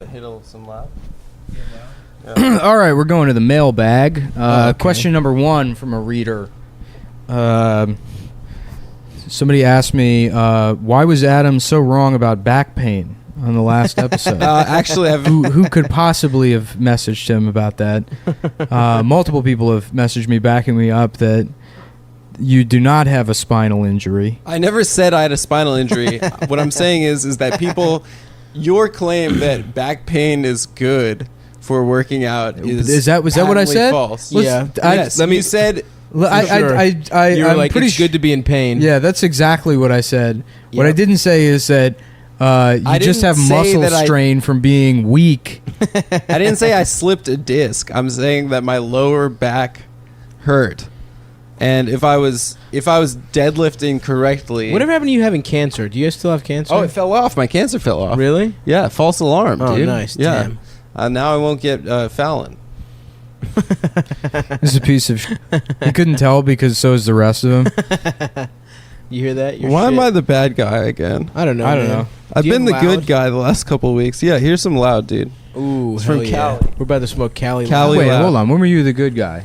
Hit some loud. Yeah. All right, we're going to the mailbag. Okay. Question number 1 from a reader. Somebody asked me, why was Adam so wrong about back pain on the last episode? Actually, who could possibly have messaged him about that? Multiple people have messaged me backing me up that you do not have a spinal injury. I never said I had a spinal injury. What I'm saying is that people, your claim that back pain is good for working out was that what I said? False. Yeah. Yes. You said. You're like, it's good to be in pain. Yeah, that's exactly what I said. Yep. What I didn't say is that you just have muscle strain from being weak. I didn't say I slipped a disc. I'm saying that my lower back hurt. And if I was deadlifting correctly... Whatever happened to you having cancer? Do you guys still have cancer? Oh, it fell off. My cancer fell off. Really? Yeah, false alarm, dude. Oh, nice. Yeah. Now I won't get Fallon. This is a piece of you couldn't tell because so is the rest of them. You hear that? Why am I the bad guy again? I don't know. I've been the good guy the last couple of weeks. Yeah, here's some loud, dude. Ooh, it's from Cali. We're about to smoke Cali. Wait, hold on. When were you the good guy?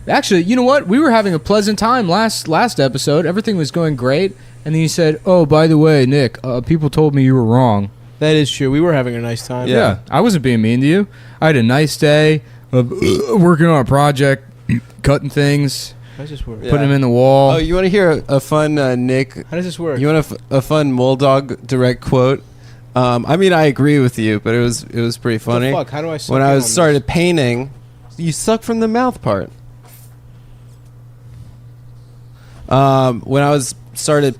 Actually, you know what? We were having a pleasant time last episode. Everything was going great. And then you said, oh, by the way, Nick, people told me you were wrong. That is true. We were having a nice time. Yeah. I wasn't being mean to you. I had a nice day of working on a project, cutting things, how does this work? Putting them in the wall. Oh, you want to hear a fun Nick? How does this work? You want a fun Moldog direct quote? I mean, I agree with you, but it was pretty funny. What the fuck? How do I suck when I started painting, you suck from the mouth part. When I started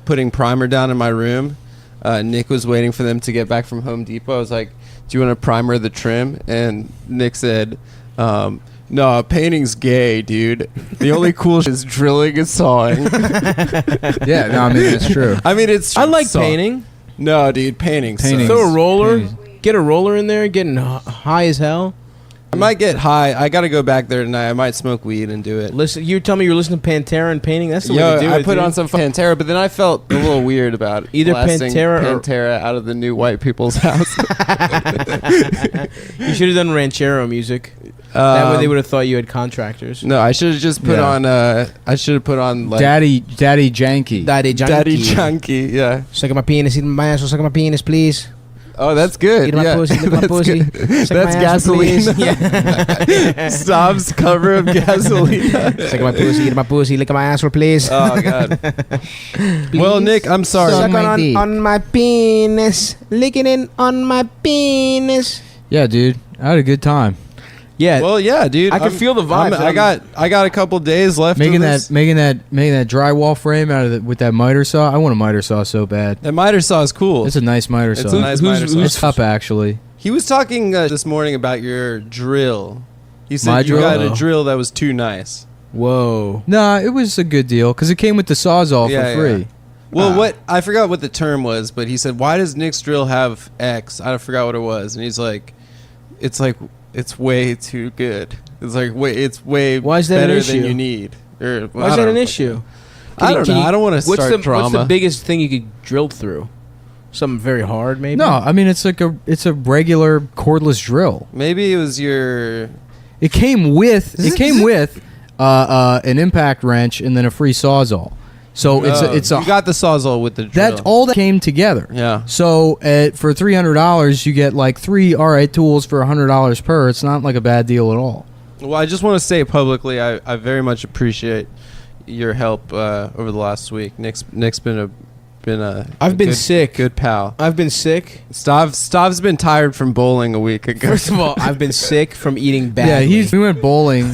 putting primer down in my room, Nick was waiting for them to get back from Home Depot. I was like, do you want to primer the trim? And Nick said, no, painting's gay, dude. The only cool shit is drilling and sawing. Yeah, no, I mean, it's true. I mean, it's true. I like painting. No, dude, painting. Throw a roller. Get a roller in there, getting high as hell. I might get high. I got to go back there tonight. I might smoke weed and do it. Listen, you tell me you're listening to Pantera and painting? That's the way to do it. I put on some Pantera, but then I felt a little weird about either Pantera out of the new white people's house. You should have done ranchero music. That way they would have thought you had contractors. No, I should have just put on. I should have put on like Daddy Janky. Daddy Janky. Yeah. Suck my penis, eat my ass. Suck my penis, please. Oh, that's good. Eat my pussy, lick my pussy. That's gasoline. Yeah. Stav's cover of gasoline. Suck my pussy, eat my pussy, lick my asshole, please. Oh God. Well, Nick, I'm sorry. Suck on my penis, licking it on my penis. Yeah, dude, I had a good time. Yeah. Well, yeah, dude. I can feel the vibe. I got a couple days left. Making that drywall frame out of with that miter saw. I want a miter saw so bad. That miter saw is cool. It's a nice miter saw. It's a nice miter saw. It's up actually. He was talking this morning about your drill. He said My you drill? got a drill that was too nice. Whoa. Nah, it was a good deal because it came with the Sawzall for free. Yeah. Well, I forgot what the term was, but he said, "Why does Nick's drill have X?" I forgot what it was, and he's like, it's way too good. It's like it's way better than you need. Why is that an issue? I don't know. I don't want to start drama. What's the biggest thing you could drill through? Something very hard, maybe? No, I mean it's a regular cordless drill. Maybe it was your. It came with an impact wrench and then a free Sawzall. So it's a. You got the Sawzall with the drill. That's all that came together. Yeah. So for $300, you get like 3 tools for $100 per. It's not like a bad deal at all. Well, I just want to say publicly, I very much appreciate your help over the last week. Nick's been a I've been sick. Good pal. I've been sick. Stav's been tired from bowling a week ago. First of all, I've been sick from eating badly. Yeah, we went bowling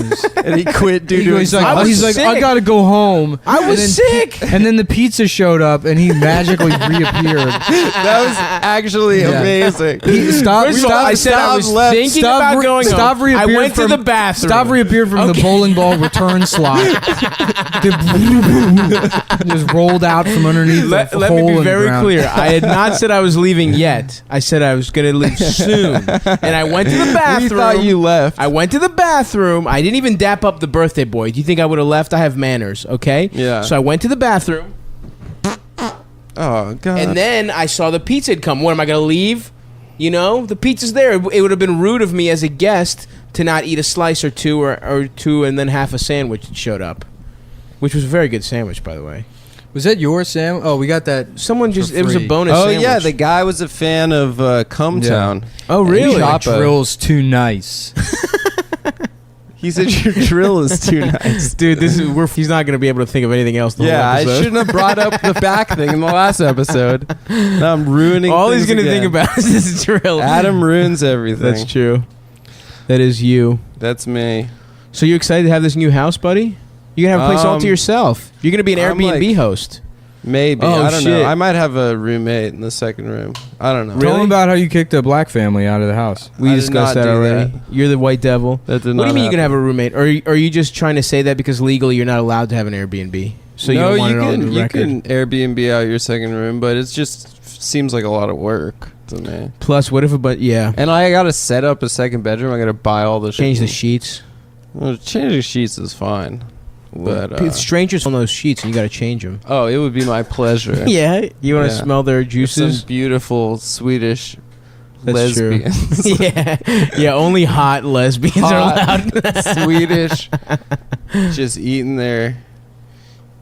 and he quit due to he's like, I gotta go home. I was sick. And then the pizza showed up and he magically reappeared. That was actually amazing. I said I was thinking about going home. I went to the bathroom. Stav reappeared from the bowling ball return slot. Just rolled out from underneath. Let me be very clear. I had not said I was leaving yet. I said I was going to leave soon. And I went to the bathroom. We thought you left. I went to the bathroom. I didn't even dap up the birthday boy. Do you think I would have left? I have manners, okay? Yeah. So I went to the bathroom. Oh, God. And then I saw the pizza had come. What, am I going to leave? You know, the pizza's there. It would have been rude of me as a guest to not eat a slice or two or two and then half a sandwich that showed up, which was a very good sandwich, by the way. Was that your sandwich? Oh, we got that. Someone just, it was a free. bonus Oh, sandwich. yeah, the guy was a fan of Cumtown. Oh, really? Your drill's too nice. He said your drill is too nice. Dude, he's not going to be able to think of anything else the whole Yeah, I episode. shouldn't have brought up the back thing in the last episode. Now I'm ruining All he's going to think about is this drill. Adam ruins everything. That's true. That is you. That's me. So you excited to have this new house, buddy? You're going to have a place all to yourself. You're going to be an I'm Airbnb like- host. Maybe. Oh, I don't shit. know. I might have a roommate in the second room. I don't know. Tell them about how you kicked a black family out of the house. We I did discussed not that do already. that. You're the white devil. That did What do you not mean you're going to have happen. a roommate? Or are you just trying to say that because legally you're not allowed to have an Airbnb? So no, you don't want it on the you record? can Airbnb out your second room, but it just seems like a lot of work to me. Plus, what if yeah. And I got to set up a second bedroom. I got to buy all the Change the shit. sheets. Well, changing sheets is fine. But Strangers on those sheets and you got to change them. oh, it would be my pleasure. Yeah, you want to Yeah. smell their If juices? some beautiful Swedish That's true. lesbians. yeah. Only hot lesbians are allowed. Swedish, just eating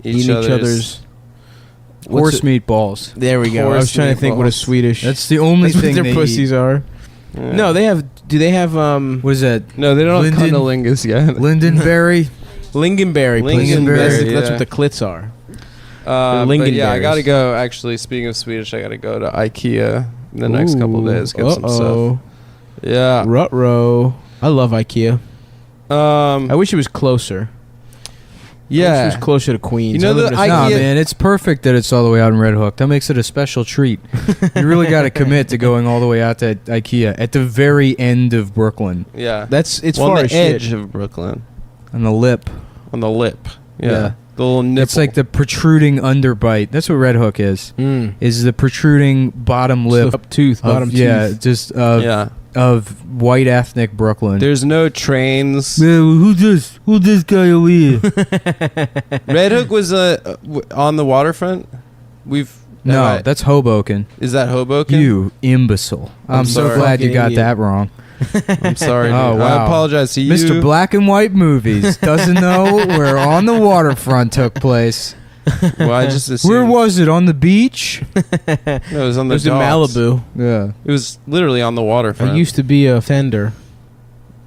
Eating each other's. Horse meatballs. There we go. I Horse was trying to think what a meatballs. Swedish. That's the only That's thing what their they pussies eat. are. Yeah. No, they have. Do they have What is that? No, they don't have Linden- cunnilingus yet. Lindenberry. lingonberry? please. Lingonberry, That's yeah. what the clits are. But yeah, I lingonberries. gotta go. Actually, speaking of Swedish, I gotta go to IKEA in the next couple of days. Get some stuff. Yeah. Ruh-roh. I love IKEA. I wish it was closer. I wish it Yeah. was closer to Queens. You know I live the in a- Nah, IKEA man, it's perfect that it's all the way out in Red Hook. That makes it a special treat. You really got to commit to going all the way out to IKEA at the very end of Brooklyn, Yeah. it's on far the as shit. edge of Brooklyn, on the lip. on the lip. Yeah. Yeah. The little nipple. It's like the protruding underbite. That's what Red Hook is. Mm. Is the protruding bottom lip. Up tooth, of- bottom yeah, tooth. just yeah. of white ethnic Brooklyn. There's no trains. Who's this guy over here? Red Hook was on the waterfront. No, that's Hoboken. is that Hoboken? You imbecile. I'm so sorry. glad you Fucking got idiot. that wrong. I'm sorry. Oh, dude. wow. I apologize to you, Mr. Black and White Movies doesn't know where On the Waterfront took place. Well, I just assumed. Where was it? On the beach? No, it was on It the was in docks. Malibu. Yeah. It was literally on the waterfront. I used to be a fender.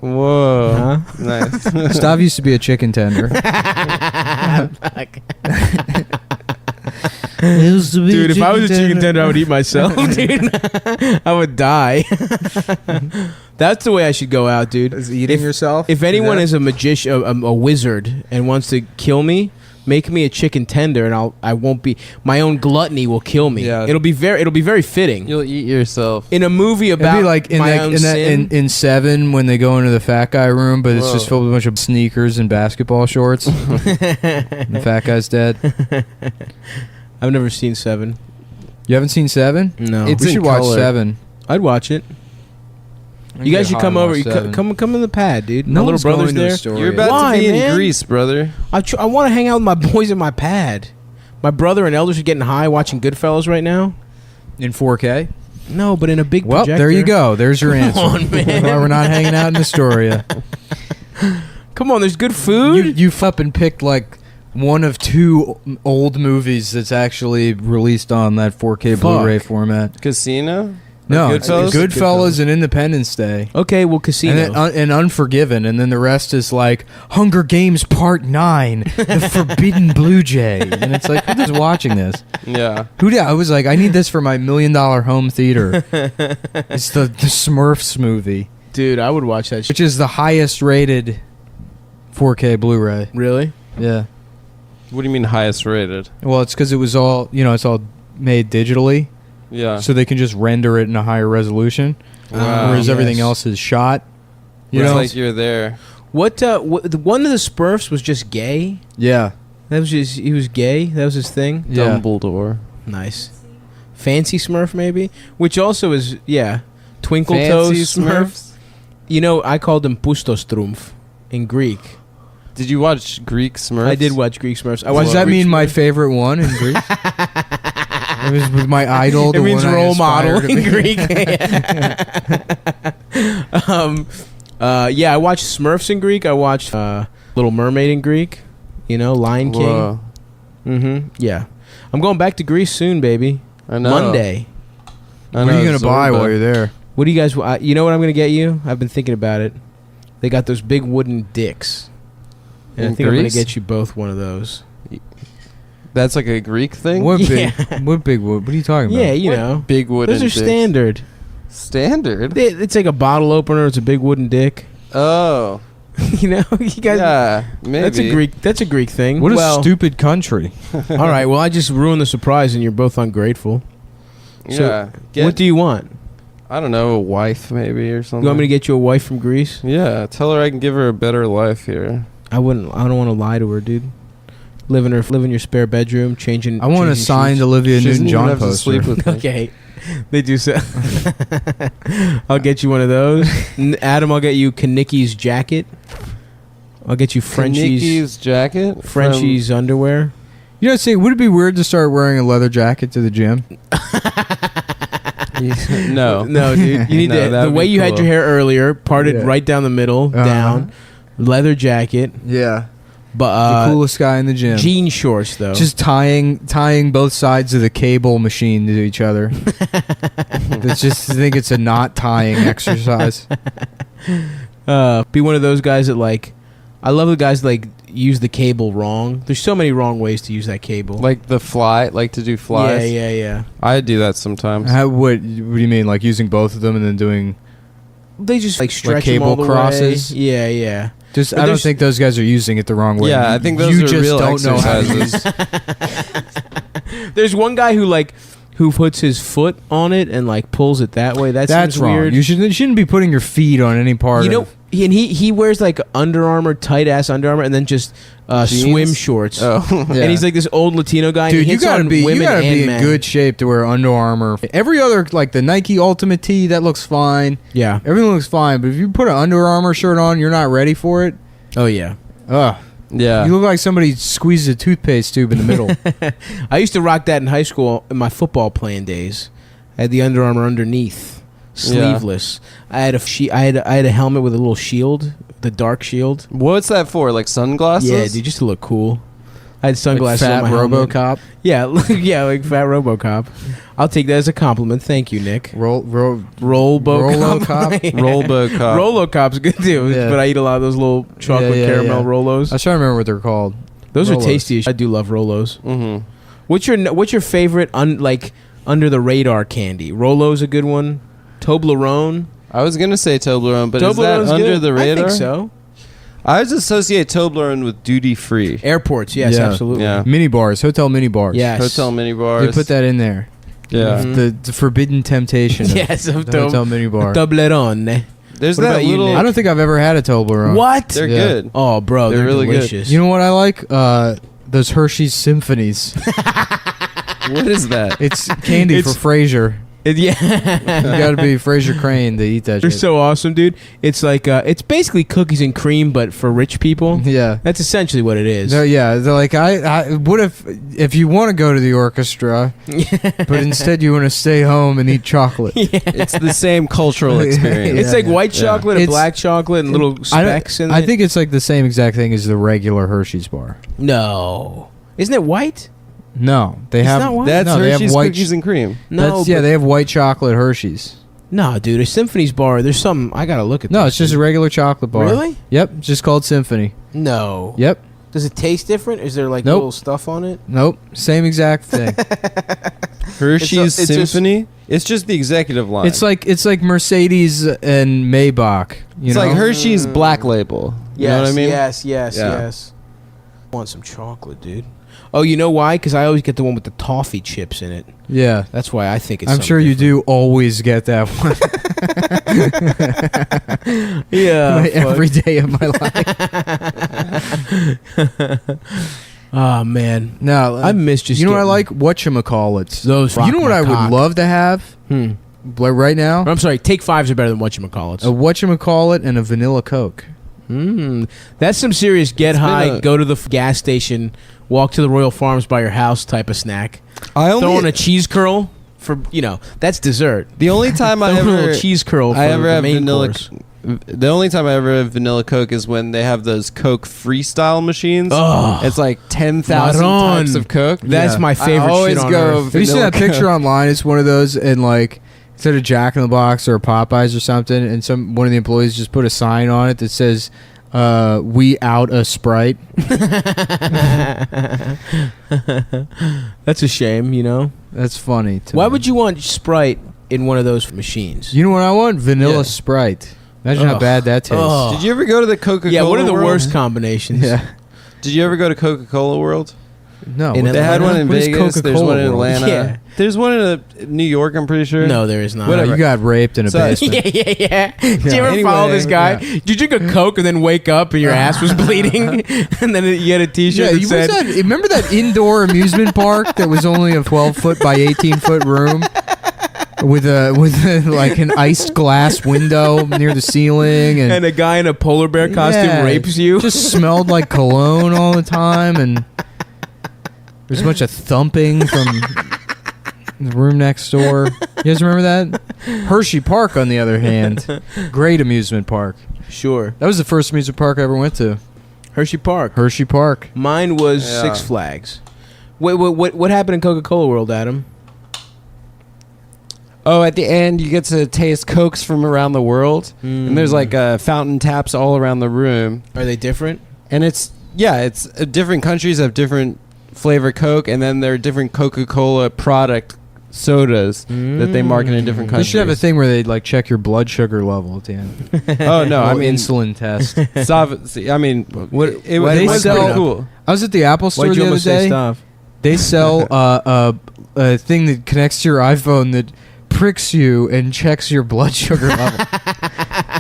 Whoa. Huh? Nice. Stav used to be a chicken tender. Dude, if I was a chicken tender, I would eat myself, dude. I would die. That's the way I should go out, dude. eating yourself? If anyone is a magician, a wizard, and wants to kill me, make me a chicken tender, and I won't be. My own gluttony will kill me. Yeah. It'll be very fitting. You'll eat yourself. In a movie It'd about be like in, my that, own in, that, sin. in Seven when they go into the fat guy room, but it's just Whoa. filled with a bunch of sneakers and basketball shorts. And the fat guy's dead. I've never seen Seven. You haven't seen Seven? No, It's We in should watch color. Seven. I'd watch it. You guys should come over. You come in the pad, dude. No My one's little brother's going to there. Astoria. You're about Why, to be man? in Greece, brother. I want to hang out with my boys in my pad. My brother and elders are getting high watching Goodfellas right now. in 4K. No, but in a big Well, projector. there you go. There's your answer. on, man. Why we're not hanging out in Astoria. Come on, there's good You food. you up and picked like one of two old movies that's actually released on that 4K Fuck. Blu-ray format. Casino? No, Goodfellas? Goodfellas and Independence Day. Okay, well, Casino. And, then, and Unforgiven, and then the rest is like Hunger Games Part 9, The Forbidden Blue Jay. And it's like, who's watching this? Yeah. I was like, I need this for my $1 million home theater. It's the Smurfs movie, Dude, I would watch that shit. which is the highest rated 4K Blu-ray. Really? Yeah. What do you mean highest rated? Well, it's because it was all, it's all made digitally, Yeah. so they can just render it in a higher resolution, Wow. whereas everything yes. else is shot. You It's know? like you're there. What the one of the Smurfs was just gay? Yeah. That was just, he was gay? That was his thing? Yeah. Dumbledore. Nice. Fancy Smurf, maybe? Which also is, Twinkle Fancy Toes Smurf. You know, I called him Pustostrumpf in Greek. Did you watch Greek Smurfs? I did watch Greek Smurfs. I Does watched that Greek mean my Smurfs. favorite one in Greece? It was with my idol. It the means one I role aspire model to in be. Greek. Yeah, I watched Smurfs in Greek. I watched Little Mermaid in Greek. You know, Lion King. Whoa. Mm-hmm. Yeah, I'm going back to Greece soon, baby. I know. Monday. I What are know, you gonna buy Zorba. while you're there? What do you guys? You know what I'm gonna get you? I've been thinking about it. They got those big wooden dicks, and In I think I'm gonna Greece? get you both one of those. That's like a Greek thing? What Yeah. big? What big? What are you talking about? Yeah, you know, Big wooden those are dicks. standard. Standard? It's like a bottle opener. It's a big wooden dick. Oh. You know, you guys. Yeah, maybe. That's a Greek thing. What a well, stupid country. all right. Well, I just ruined the surprise, and you're both ungrateful. So, Yeah. what do you want? I don't know, a wife maybe or something. You want me to get you a wife from Greece? Yeah, tell her I can give her a better life here. I wouldn't. I don't want to lie to her, dude. Live in your spare bedroom, changing. I want a changing signed sheets. Olivia She doesn't even Newton-John have to poster. sleep with me. Okay, they do so. I'll get you one of those. Adam, I'll get you Kanicki's jacket. I'll get you Frenchie's jacket? Frenchie's underwear. You know, see, would it be weird to start wearing a leather jacket to the gym? No. No, dude. You need No, to, that the would way be you had cool. your hair earlier, parted Yeah. right down the middle, down, leather jacket, Yeah. but The coolest guy in the gym. jean shorts though. Just tying both sides of the cable machine to each other. That's just I think it's a knot tying exercise. Be one of those guys that like. I love the guys that, like use the cable wrong. There's so many wrong ways to use that cable. Like the fly, like to do flies. Yeah. I do that sometimes. What do you mean? Like using both of them and then doing They just like stretch cable them all the crosses? way. Yeah. just? But I don't there's- think those guys are using it the wrong way. Yeah, I think those you are just real don't know how to use. exercises. There's one guy who puts his foot on it and like pulls it that way. That's wrong. weird. You shouldn't be putting your feet on any part. You know, of, and he wears like Under Armour, tight ass Under Armour, and then just Jeans? swim shorts. Oh. Yeah. And he's like this old Latino guy. Dude, and he you hits gotta on be women and in men. good shape to wear Under Armour. Every other like the Nike Ultimate Tee that looks fine. Yeah. Everything looks fine, but if you put an Under Armour shirt on, you're not ready for it. Oh yeah. Ugh. Yeah. You look like somebody squeezed a toothpaste tube in the middle. I used to rock that in high school in my football playing days. I had the Under Armour underneath, sleeveless. I had I had a helmet with a little shield, the dark shield. What's that for? Like sunglasses? Yeah, dude, just to look cool. I had sunglasses Fat on my helmet. RoboCop. Yeah, yeah, like fat RoboCop. I'll take that as a compliment. Thank you, Nick. RoboCop. RoboCop. Rolbo Cop. Rolocop's good too, Yeah. but I eat a lot of those little chocolate Yeah, caramel yeah. Rolos. I was trying to remember what they're called. Those Rolos. are tasty. I do love Rolos. Mm-hmm. What's your favorite under the radar candy? Rolo's a good one. Toblerone. I was gonna say Toblerone, but is that Toblerone's under good. the radar? I think so. I just associate Toblerone with duty free. Airports, yes, Yeah. absolutely. Yeah. Mini bars, hotel mini bars. Yes. Hotel mini bars. They put that in there. Yeah. Mhm. The forbidden temptation. Of Yes, of the hotel mini bar. Toblerone. There's What that about you, little. Nick? I don't think I've ever had a Toblerone. What? They're Yeah. good. Oh, bro, They're they're really good. delicious. You know what I like? Those Hershey's Symphonies. What is that? It's candy It's- for Frasier. Yeah. You got to be Frasier Crane to eat that They're shit. so awesome, dude. It's like it's basically cookies and cream, but for rich people. Yeah. That's essentially what it is. Yeah, they're like, I what if you want to go to the orchestra, but instead you want to stay home and eat chocolate? It's the same cultural experience. It's like white Yeah. chocolate and It's- black chocolate and little specks in it. I think it's like the same exact thing as the regular Hershey's bar. No. Isn't it white? No, they It's have not white? That's no, they have Hershey's white cookies and cream. No. yeah, they have white chocolate Hershey's. No, dude. A Symphony's bar. There's something. I got to look at No, this. it's just a regular chocolate bar. Really? Yep, it's just called Symphony. No. Yep. Does it taste different? Is there like Nope. little stuff on it? Nope, same exact thing. Hershey's it's just- Symphony. It's just the executive line. It's like Mercedes and Maybach. You it's know? like Hershey's Black Label. You know what I mean? Yes. Yeah. I want some chocolate, dude. Oh, you know why? Because I always get the one with the toffee chips in it. Yeah. That's why I think it's. I'm something sure you different. do always get that one. Yeah. Every day of my life. Oh man, No, I miss just. you know what I getting like? Whatchamacallits. Those. You know what I would love to have? Hmm. Like right now? I'm sorry. Take fives are better than whatchamacallits. A whatchamacallit and a vanilla Coke. That's some serious get It's been high, a- go to the gas station, walk to the Royal Farms by your house type of snack. Throwing a cheese curl for that's dessert. The only time I Throwing a ever little cheese curl. I for ever the have main vanilla. course. The only time I ever have vanilla Coke is when they have those Coke freestyle machines. Oh. It's like 10,000 Maron. types of Coke. That's my favorite I always shit on go earth. Have you seen vanilla that picture Coke. online? It's one of those, and like instead of Jack in the Box or Popeyes or something, and one of the employees just put a sign on it that says, "We out a Sprite." That's a shame. That's funny. To Why me. would you want Sprite in one of those machines? You know what I want? Vanilla Yeah. Sprite. Imagine how Ugh. bad that tastes. Ugh. Did you ever go to the Coca-Cola Yeah, what are the World? worst combinations? Yeah. Did you ever go to Coca-Cola World? No. In what- They had Atlanta? one in What is Vegas. There's Coca-Cola one in World? Atlanta. Yeah. There's one in New York, I'm pretty sure. No, there is not. Whatever. You got raped in a So- basement. Yeah. Did you ever Anyway, follow this guy? yeah. Did you drink a Coke and then wake up and your ass was bleeding? And then you had a T-shirt Yeah, that you said... remember that indoor amusement park that was only a 12-foot by 18-foot room with like an iced glass window near the ceiling, And a guy in a polar bear costume Yeah, rapes you? Just smelled like cologne all the time, and there's a bunch of thumping from the room next door. You guys remember that? Hershey Park, on the other hand, great amusement park. Sure. That was the first amusement park I ever went to. Hershey Park. Hershey Park. Mine was Yeah. Six Flags. Wait, what happened in Coca-Cola World, Adam? Oh, at the end, you get to taste Cokes from around the world. And there's like fountain taps all around the room. Are they different? And it's different countries have different flavor Coke. And then there are different Coca-Cola product sodas that they market in different They countries. should have a thing where they like check your blood sugar level at the end. Oh, no. I Little meing, insulin test. I mean, it why was they sell- pretty cool. I was at the Apple store Why'd you the other almost say day. stuff? They sell a thing that connects to your iPhone that pricks you and checks your blood sugar level.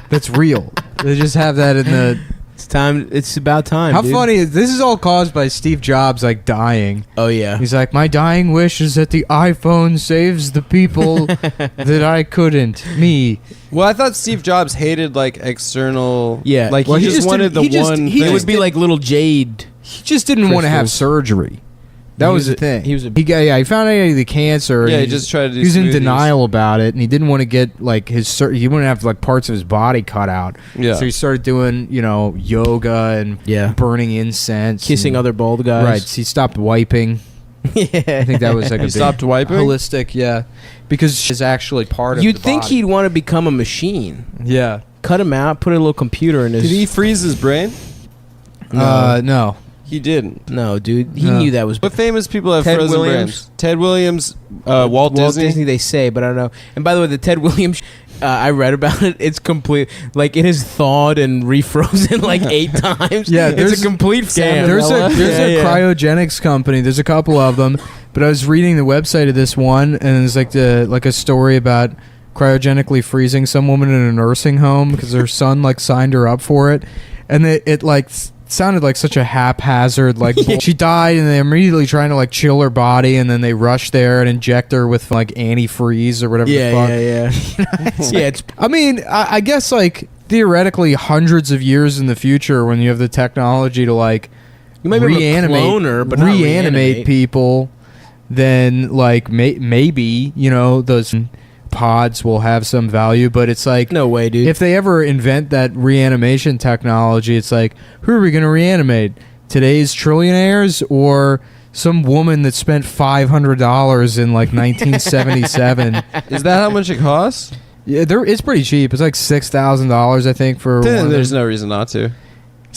That's real. They just have that in the. It's time. It's about time. How dude. funny is this? Is all caused by Steve Jobs like dying. Oh yeah. He's like, my dying wish is that the iPhone saves the people that I couldn't. Me. Well, I thought Steve Jobs hated like external. Yeah. Like Well, he he just just wanted the didn't- he just- one. he thing. It would be like little Jade. He just didn't want to have Crystals. surgery. That He was was the a- thing. he was a- he found out he had the cancer. Yeah, and he just tried to do He was in smoothies. denial about it, and he didn't want to get like he wouldn't have like parts of his body cut out. Yeah. So he started doing yoga and Yeah. burning incense, Kissing and, other bald guys. Right. So he stopped wiping. Yeah. I think that was like a He big stopped wiping? holistic. Yeah, because she's actually part of. You'd the think body. he'd want to become a machine. Yeah. Cut him out. Put a little computer in his. Did he freeze his brain? No. He didn't. No, dude. He No. knew that was. What famous people have Ted frozen Williams. brains? Ted Williams, Walt Disney. They say, but I don't know. And by the way, the Ted Williams, I read about it. It's complete. Like it has thawed and refrozen like 8 times. Yeah, it's there's- a complete scam. There's a Yeah. cryogenics company. There's a couple of them, but I was reading the website of this one, and it's like a story about cryogenically freezing some woman in a nursing home because her son like signed her up for it, and it like sounded like such a haphazard like she died, and they're immediately trying to like chill her body, and then they rush there and inject her with like antifreeze or whatever. the fuck. Yeah. Yeah, it's I mean, I guess like theoretically, hundreds of years in the future, when you have the technology to like you might be able to clone her, but not reanimate people, then like maybe those pods will have some value. But it's like no way, dude. if they ever invent that reanimation technology, it's like, who are we going to reanimate? Today's trillionaires or some woman that spent $500 in like 1977? Is that how much it costs? Yeah, it's pretty cheap. It's like $6,000, I think, for Then one. there's no reason not to.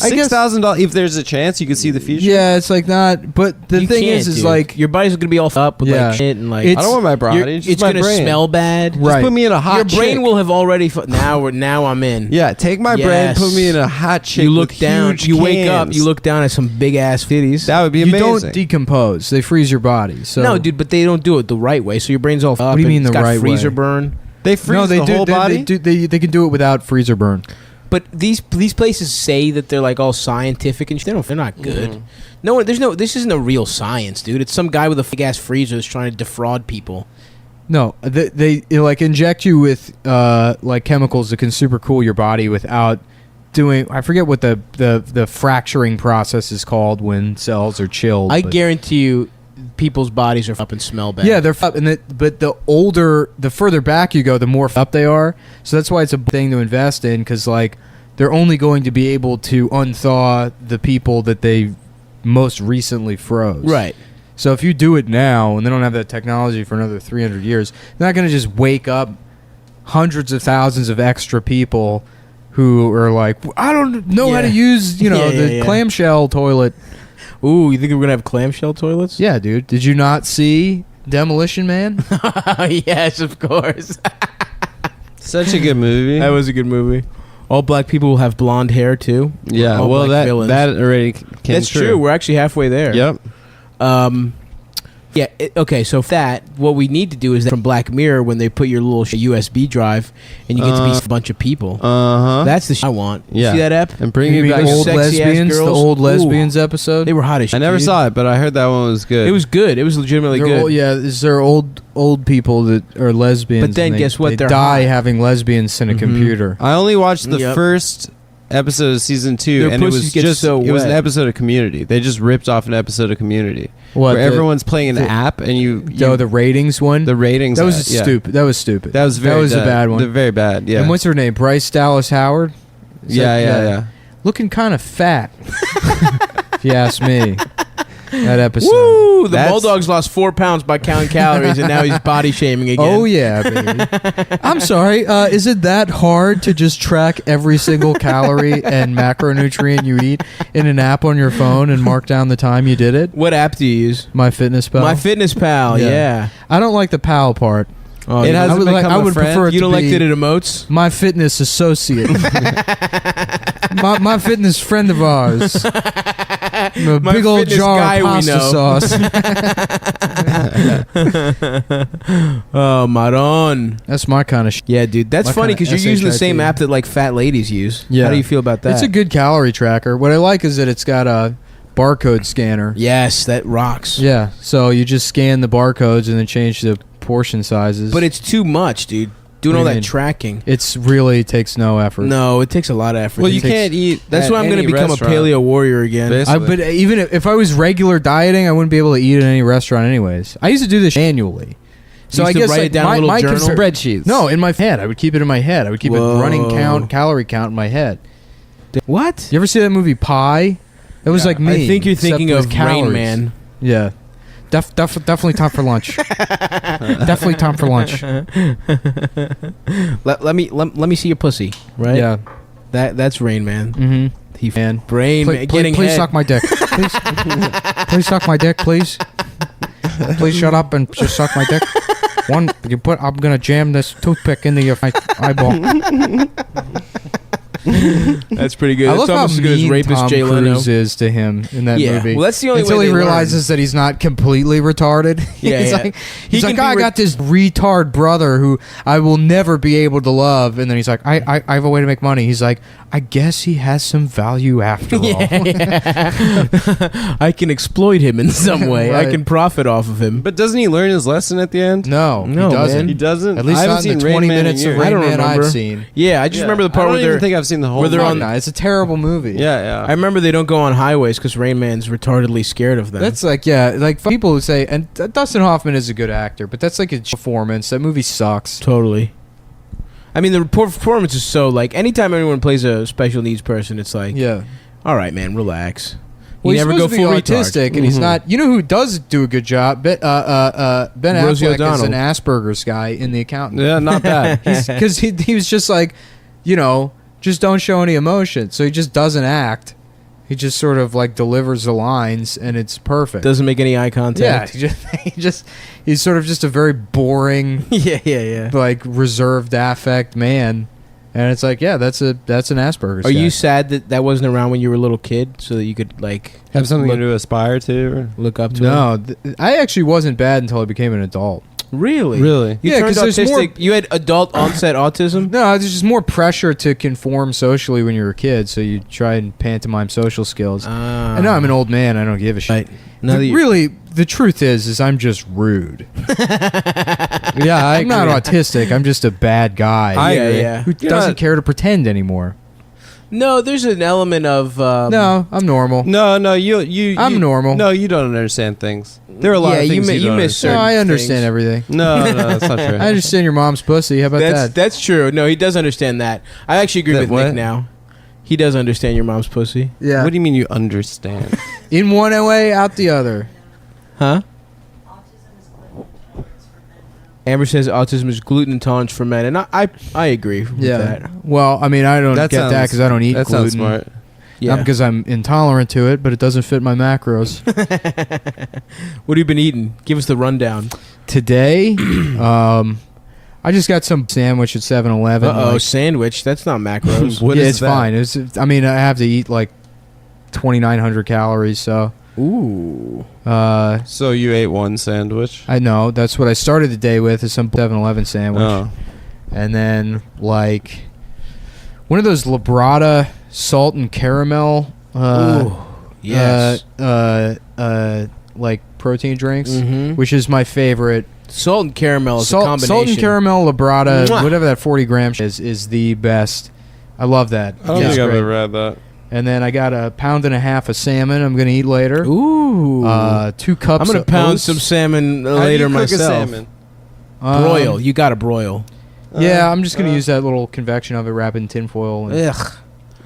I guess- $6,000. If there's a chance, you could see the future. Yeah, it's like not. But the You thing can't, is dude. like your body's gonna be all up with Yeah. like shit and like It's- I don't want my body. you're- It's, it's my gonna brain. smell bad. Right. Just put me in a hot. Your brain chick. will have already. Now I'm in. Yeah, take my Yes. brain, put me in a hot chick. You look with down. huge You wake up. cans. You look down at some big ass titties. That would be you amazing. don't decompose. They freeze your body. So No, dude, but they don't do it the right way. So your brain's all up. do you and mean it's the got right freezer way? burn. They freeze no, they the do. whole body. They can do it without freezer burn. But these places say that they're like all scientific and shit. They're not good. Mhm. No, this isn't a real science, dude. It's some guy with a big ass freezer that's trying to defraud people. No, they like inject you with like chemicals that can super cool your body without doing. I forget what the fracturing process is called when cells are chilled. I but- guarantee you, people's bodies are up and smell bad. Yeah, they're up, but the further back you go, the more up they are. So that's why it's a thing to invest in, because like they're only going to be able to unthaw the people that they most recently froze. Right. So if you do it now and they don't have that technology for another 300 years, they're not going to just wake up hundreds of thousands of extra people who are like, I don't know how to use, the clamshell toilet. Ooh, you think we're going to have clamshell toilets? Yeah, dude. Did you not see Demolition Man? Yes, of course. Such a good movie. That was a good movie. All black people will have blonde hair too. Yeah, All well black that villains. already came That's true. We're actually halfway there. Yep. Yeah. Okay. So what we need to do is that from Black Mirror, when they put your little USB drive and you get to be a bunch of people. That's the I want. Yeah. See that app? And bring You me mean back. the old sexy ass lesbians, the girls? old Ooh. lesbians episode. They were hot as shit. I never dude. saw it, but I heard that one was good. It was good. It was legitimately They're good. old, yeah, they're old people that are lesbians. But then and guess what? They They're die hot. having lesbians in a computer. I only watched the Yep. first episode of season 2, Their and it pussies was get just so it was an wet. episode of Community. They just ripped off an episode of Community What? where everyone's playing an app, and the ratings one. the ratings. That was yeah. stupid. That was stupid. That was very a bad one. Very bad. Yeah. And what's her name? Bryce Dallas Howard. Is that- yeah. Looking kind of fat, if you ask me. That episode. Woo! The That's- Bulldogs lost 4 pounds by counting calories, and now he's body shaming again. Oh yeah, baby. I'm sorry. Is it that hard to just track every single calorie and macronutrient you eat in an app on your phone and mark down the time you did it? What app do you use? MyFitnessPal. MyFitnessPal. Yeah. I don't like the pal part. Oh, It you hasn't don't- become I a would friend. prefer it you to don't like be that it emotes? my fitness associate. my fitness friend of ours. A My big old fitness jar guy of we pasta know. sauce. Oh, Maron. That's my kind of shit. Yeah, dude. That's My funny kinda because you're using the same SHIT. app that like fat ladies use. Yeah. How do you feel about that? It's a good calorie tracker. What I like is that it's got a barcode scanner. Yes, that rocks. Yeah, so you just scan the barcodes and then change the portion sizes. But it's too much, dude. Doing What all do you that mean? tracking. it's really takes no effort. No, it takes a lot of effort. Well, you It takes- can't eat. That's at why I'm going to any become restaurant. a paleo warrior again. Basically. But even if I was regular dieting, I wouldn't be able to eat at any restaurant anyways. I used to do this annually. So You I used to guess write like, it down in a little my journal? Spreadsheets. No, in my head. I would keep it in my head. I would keep it running Whoa. calorie count in my head. What? You ever see that movie Pi? It was like me. I think you're except thinking with of calories. Rain Man. Yeah. Definitely time for lunch. Definitely time for lunch. Let me see your pussy. Right? Yeah. That's Rain Man. Mm-hmm. He Man. Brain Man. Getting please head. suck my dick. Please, please suck my dick, please. Please shut up and just suck my dick. I'm gonna jam this toothpick into your eyeball. That's pretty good. I It's love how almost as good as mean Rapist Tom Jay Leno. Cruise is to him in that Yeah. movie. Well, that's the only until way he they realizes that he's not completely retarded. Yeah, he's yeah. like, He he's can like, be I got this retard brother who I will never be able to love. And then he's like, I have a way to make money. He's like, I guess he has some value after all. I can exploit him in some way. I Right. can profit off of him. But doesn't he learn his lesson at the end? No, No, he doesn't. man. He doesn't. At least I haven't not in seen the Rain 20 Man in minutes of years. I Rain don't Man remember. I've seen. Yeah, I just remember the part I where don't they're even think I've seen the whole. where they're movie. on- No, it's a terrible movie. Yeah. I remember they don't go on highways because Rain Man's retardedly scared of them. That's like, yeah, like people who say, and Dustin Hoffman is a good actor, but that's like a performance. That movie sucks. totally. I mean, the performance is so like anytime anyone plays a special needs person, it's like, Yeah. all right, man, relax. Well, You he's never go supposed to full be retard. autistic, and he's Mhm. not. You know who does do a good job? Ben Rosie Affleck is O'Donnell. an Asperger's guy in The Accountant. Yeah, not bad. Because he was just like, just don't show any emotion. So he just doesn't act. He just sort of like delivers the lines, and it's perfect. Doesn't make any eye Yeah, contact. he's sort of just a very boring, Yeah. like reserved affect man, and it's like, yeah, that's an Asperger's. Are guy. you sad that wasn't around when you were a little kid, so that you could like Have something look, to aspire to. look up to? him? No, I actually wasn't bad until I became an adult. Really, Really? You Yeah, turned 'cause there's more- autistic. You had adult onset autism. No, there's just more pressure to conform socially when you're a kid, so you try and pantomime social skills. I know I'm an old man. I don't give a shit. Right. Now that you- Really, the truth is I'm just rude. Yeah, I'm not autistic. I'm just a bad guy I Yeah, agree. yeah. who You're doesn't not- care to pretend anymore. No, there's an element of No, I'm normal. No, I'm normal. No, you don't understand things. There are a lot of things you don't miss understand. No, I understand things. everything. No, that's not true. I understand your mom's pussy. How about that? That's true. No, he does understand that. I actually agree That with what? Nick now. He does understand your mom's pussy. Yeah. What do you mean you understand? In one way, out the other. Huh? Amber says autism is gluten intolerance for men, and I agree with that. Well, I mean, I don't That get that sounds- because I don't eat that gluten. sounds smart. Yeah. Not because I'm intolerant to it, but it doesn't fit my macros. What have you been eating? Give us the rundown. Today, I just got some sandwich at 7-Eleven. Uh-oh, sandwich. That's not macros. What yeah, is it's that? fine. I mean, I have to eat like 2,900 calories, so Ooh. So you ate one sandwich? I know that's what I started the day with is some 7-Eleven sandwich, Oh. and then like one of those Labrada salt and caramel. Ooh. Yes. Like protein drinks, Mhm. which is my favorite. Salt and caramel is a combination. Salt and caramel Labrada, Mwah. whatever that 40 grams is the best. I love that. I don't It's think I've great. ever had that. And then I got a pound and a half of salmon I'm going to eat later. Ooh. 2 cups I'm gonna of pound oats. some salmon How do later you cook a myself. salmon? Broil. You got to broil. Yeah, I'm just going to use that little convection oven, wrap it in tinfoil. And Ugh.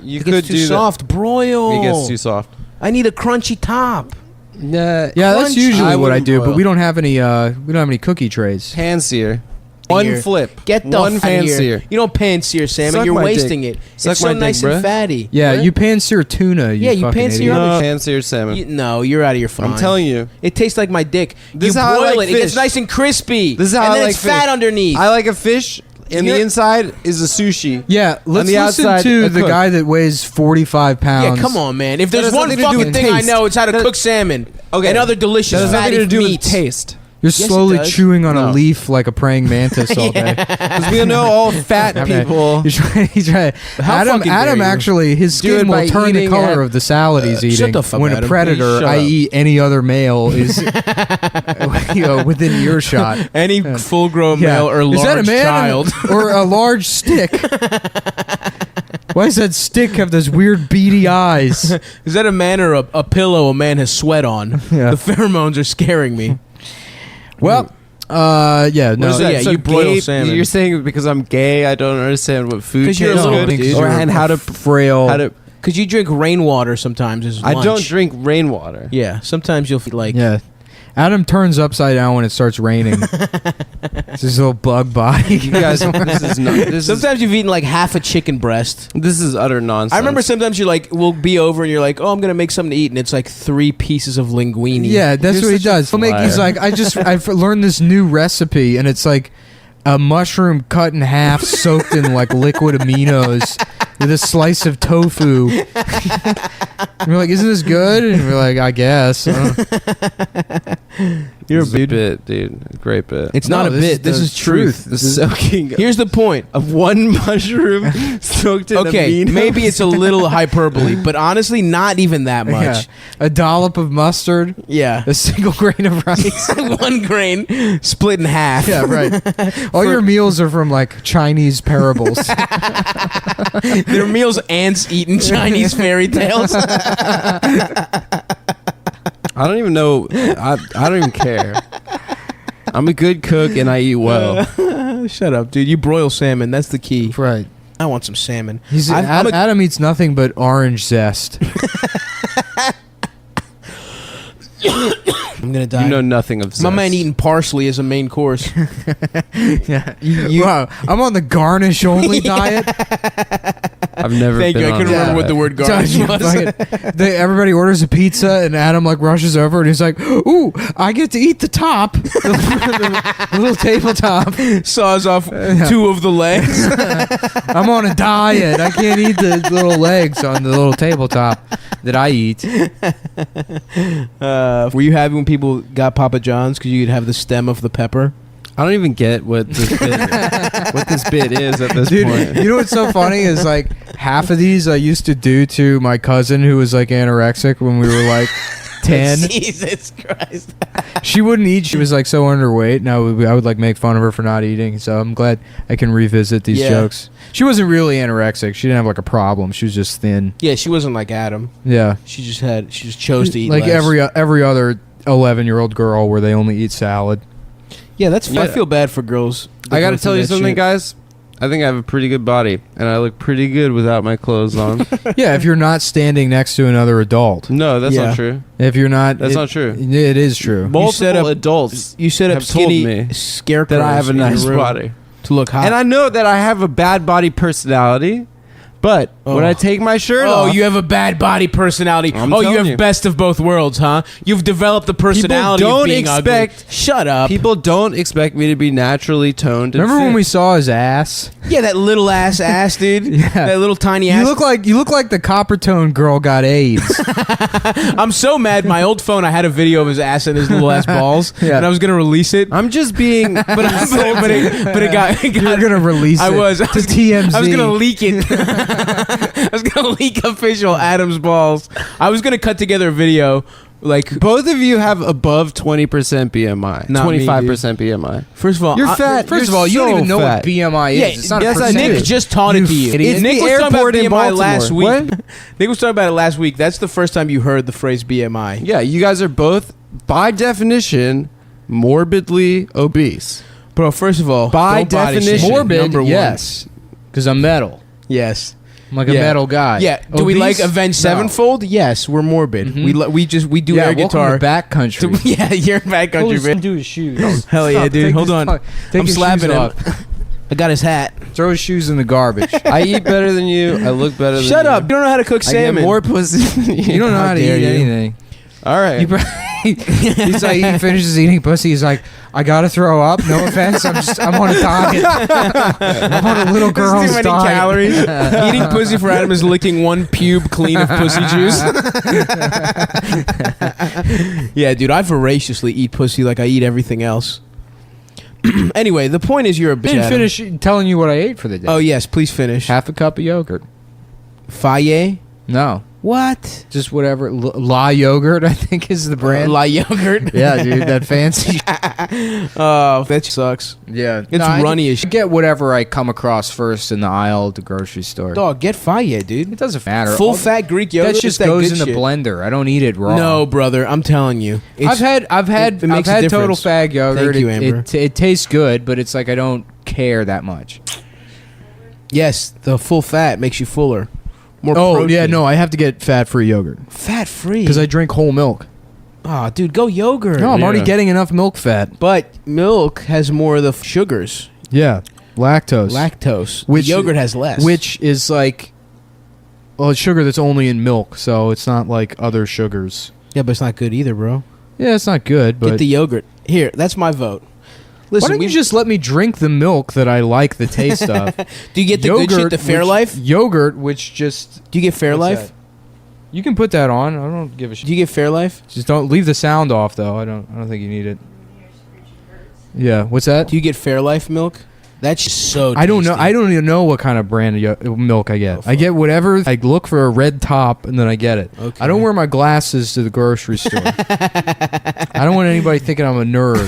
You It could gets too do soft. Broil. that. It gets too soft. I need a crunchy top. Yeah, yeah, that's Crunchy. usually I what I wouldn't do, but broil. we don't have any cookie trays. Pan sear. One Here. flip. Get the one f- pan here. sear. You don't pan sear salmon. Suck You're my wasting dick. it. Suck It's so my dick, nice and bruh. fatty. Yeah, What? you pan sear tuna. Yeah, you fucking pan sear idiot. other- Pan sear salmon. No, you're out of your mind. I'm telling you. It tastes like my dick. This you is how I broil like it. It gets fish. nice and crispy. This is how and I then like it's fat fish. underneath. I like a fish, and the You're- inside is a sushi. Yeah, let's the listen outside, to a the cook. guy that weighs 45 pounds. yeah, come on, man. If That there's has one nothing to do fucking with thing I taste. know, it's how to That- cook salmon. Okay. And other delicious That has nothing fatty to do meats. with taste. You're Yes, it slowly does. chewing on No. a leaf like a praying mantis all day. Because we know all fat Okay. people. He's right. How Adam, fucking dare Adam you. actually, his Do it skin by will turn the eating color at- of the salad he's shut eating the fuck when up, a Adam. predator, Please shut i.e., any other male, is within earshot. Any full-grown Yeah. male or Is that a large man child. or a large stick? Why does that stick have those weird beady eyes? Is that a man or a pillow a man has sweat on? Yeah. The pheromones are scaring me. Well, yeah, What no. is that? Yeah, you broil gay, salmon. You're saying because I'm gay, I don't understand what food 'Cause tastes you're a little good, bit, dude. or and how to frail. how to. Because you drink rainwater sometimes as I lunch. don't drink rainwater. Yeah, sometimes you'll feel like... Yeah. Adam turns upside down when it starts raining. It's his little bug body. You guys, this is not. This is Sometimes you've eaten like half a chicken breast. this is utter nonsense. I remember sometimes you're like, we'll be over and you're like, oh, I'm going to make something to eat. And it's like 3 pieces of linguine. Yeah, that's You're what he such a does. He's flyer. like, I've learned this new recipe, and it's like a mushroom cut in half, soaked in like liquid aminos, with a slice of tofu. And we're like, isn't this good? And we're like, I guess. You're a This is bit. bit, dude. A great bit. It's not a bit. This is truth. This is soaking Here's the point. of one mushroom soaked in Okay, aminos. maybe it's a little hyperbole, but honestly, not even that Yeah. much. A dollop of mustard, Yeah. a single grain of rice. 1 grain split in half. Yeah, right. All your meals are from like Chinese parables. Their meals ants eating Chinese fairy tales. I don't even know. I don't even care. I'm a good cook and I eat well. Shut up, dude. You broil salmon. That's the key. Right. I want some salmon. Adam, Adam eats nothing but orange zest. I'm gonna die. You know nothing of zest. My man eating parsley as a main course. Yeah. Wow. I'm on the garnish only diet. I've never Thank been you. I on couldn't that. remember what the word garnish Dude, was. everybody orders a pizza and Adam like rushes over and he's like, "Ooh, I get to eat the top, the little tabletop. Saws off 2 of the legs. I'm on a diet. I can't eat the little legs on the little tabletop that I eat." Were you happy when people got Papa John's because you could have the stem of the pepper? I don't even get what this bit is at this Dude, point. you know what's so funny is like half of these I used to do to my cousin who was like anorexic when we were like 10. Jesus Christ. She wouldn't eat. She was like so underweight, and I would like make fun of her for not eating. So I'm glad I can revisit these jokes. She wasn't really anorexic. She didn't have like a problem. She was just thin. Yeah, she wasn't like Adam. Yeah. She just chose to eat like less. every other 11-year-old girl where they only eat salad. Yeah, that's. Yeah. I feel bad for girls. I got to tell you something, guys. I think I have a pretty good body, and I look pretty good without my clothes on. Yeah, if you're not standing next to another adult. No, that's Yeah. not true. If you're not, That's not true. It is true. Multiple adults You set up have told skinny me scarecrows that I have a in your nice room body. to look hot. And I know that I have a bad body personality, but when I take my shirt off... you have a bad body personality. I'm You telling have you. best of both worlds, huh? You've developed the personality don't of being expect- ugly. Shut up. People don't expect me to be naturally toned and Remember when fit. we saw his ass? Yeah, that little ass, dude. Yeah. That little tiny ass. You look like the copper tone girl got AIDS. I'm so mad. My old phone, I had a video of his ass and his little ass balls, Yeah. and I was gonna release it. I'm just being... But it got. You're gonna release I it. was. to TMZ. I was gonna leak it. I was gonna leak official Adam's balls. I was gonna cut together a video. Like, Both of you have above 20% BMI. Not me, 25% BMI. first of all, You're fat. First You're of all, you don't so even know fat. what BMI is. Yeah, It's not yes, a I do. Nick percentage. just taught it to you. idiot. It's Nick the was talking about airport in BMI last week. Baltimore. What? Nick was talking about it last week. That's the first time you heard the phrase BMI. Yeah, you guys are both, by definition, morbidly obese. Bro, first of all, By don't body definition, shame. Morbid, Number one. yes. Because I'm metal. Yes. I'm like a Yeah. metal guy. Yeah. Do we Obese? like Avenged No. Sevenfold? Yes, we're morbid. Mhm. We do Yeah, air welcome guitar. to back country. Yeah, you're in back country, man. Do his shoes. Hell yeah, dude. Hold on. Take I'm his slapping shoes him. off. I got his hat. Throw his shoes in the garbage. I eat better than you. I look better than you. Shut up. You don't know how to cook I get salmon. more pussy than you. You don't know How how to dare eat you. anything. All right. He's like, he finishes eating pussy. He's like, I gotta throw up. No offense. I'm on a diet. I'm on a little girl's Too many diet. calories. Eating pussy for Adam is licking one pube clean of pussy juice. Yeah, dude, I voraciously eat pussy like I eat everything else. Anyway, the point is you're a bitch. Didn't Adam. finish telling you what I ate for the day. Oh yes, please finish. Half a cup of yogurt. Faye? No, What? just whatever. La yogurt, I think, is the brand. La yogurt. Yeah, dude, that fancy. Oh, that sucks. Yeah, It's runny as I get whatever I come across first in the aisle at the grocery store. Dog, get Faye, dude. It doesn't matter. Full fat Greek yogurt. That just is goes good in the shit. blender. I don't eat it raw. No, brother, I'm telling you. I've had it makes a total difference. fag yogurt. Thank you, Amber. It tastes good, but it's like I don't care that much. Yes, the full fat makes you fuller. More Oh protein. yeah, no, I have to get fat-free yogurt Fat free. because I drink whole milk. Oh, dude, go yogurt. No, I'm already Yeah. getting enough milk fat. But milk has more of the sugars. Yeah, lactose, Lactose. Which- The yogurt has less. which is like, well, it's sugar that's only in milk, so it's not like other sugars. Yeah, but it's not good either, bro. Yeah, it's not good, but Get the yogurt. Here, that's my vote. why Listen, don't you just let me drink the milk that I like the taste of? do you get the good shit, the Fairlife? Yogurt, which just Do you get Fairlife? What's that? You can put that on. I don't give a shit. Do you get Fairlife? Just don't leave the sound off, though. I don't think you need it. Yeah. What's that? Do you get Fairlife milk? That's just so I don't know. tasty. I don't even know what kind of brand of milk I get. Oh, I get whatever. I look for a red top and then I get it. Okay. I don't wear my glasses to the grocery store. I don't want anybody thinking I'm a nerd.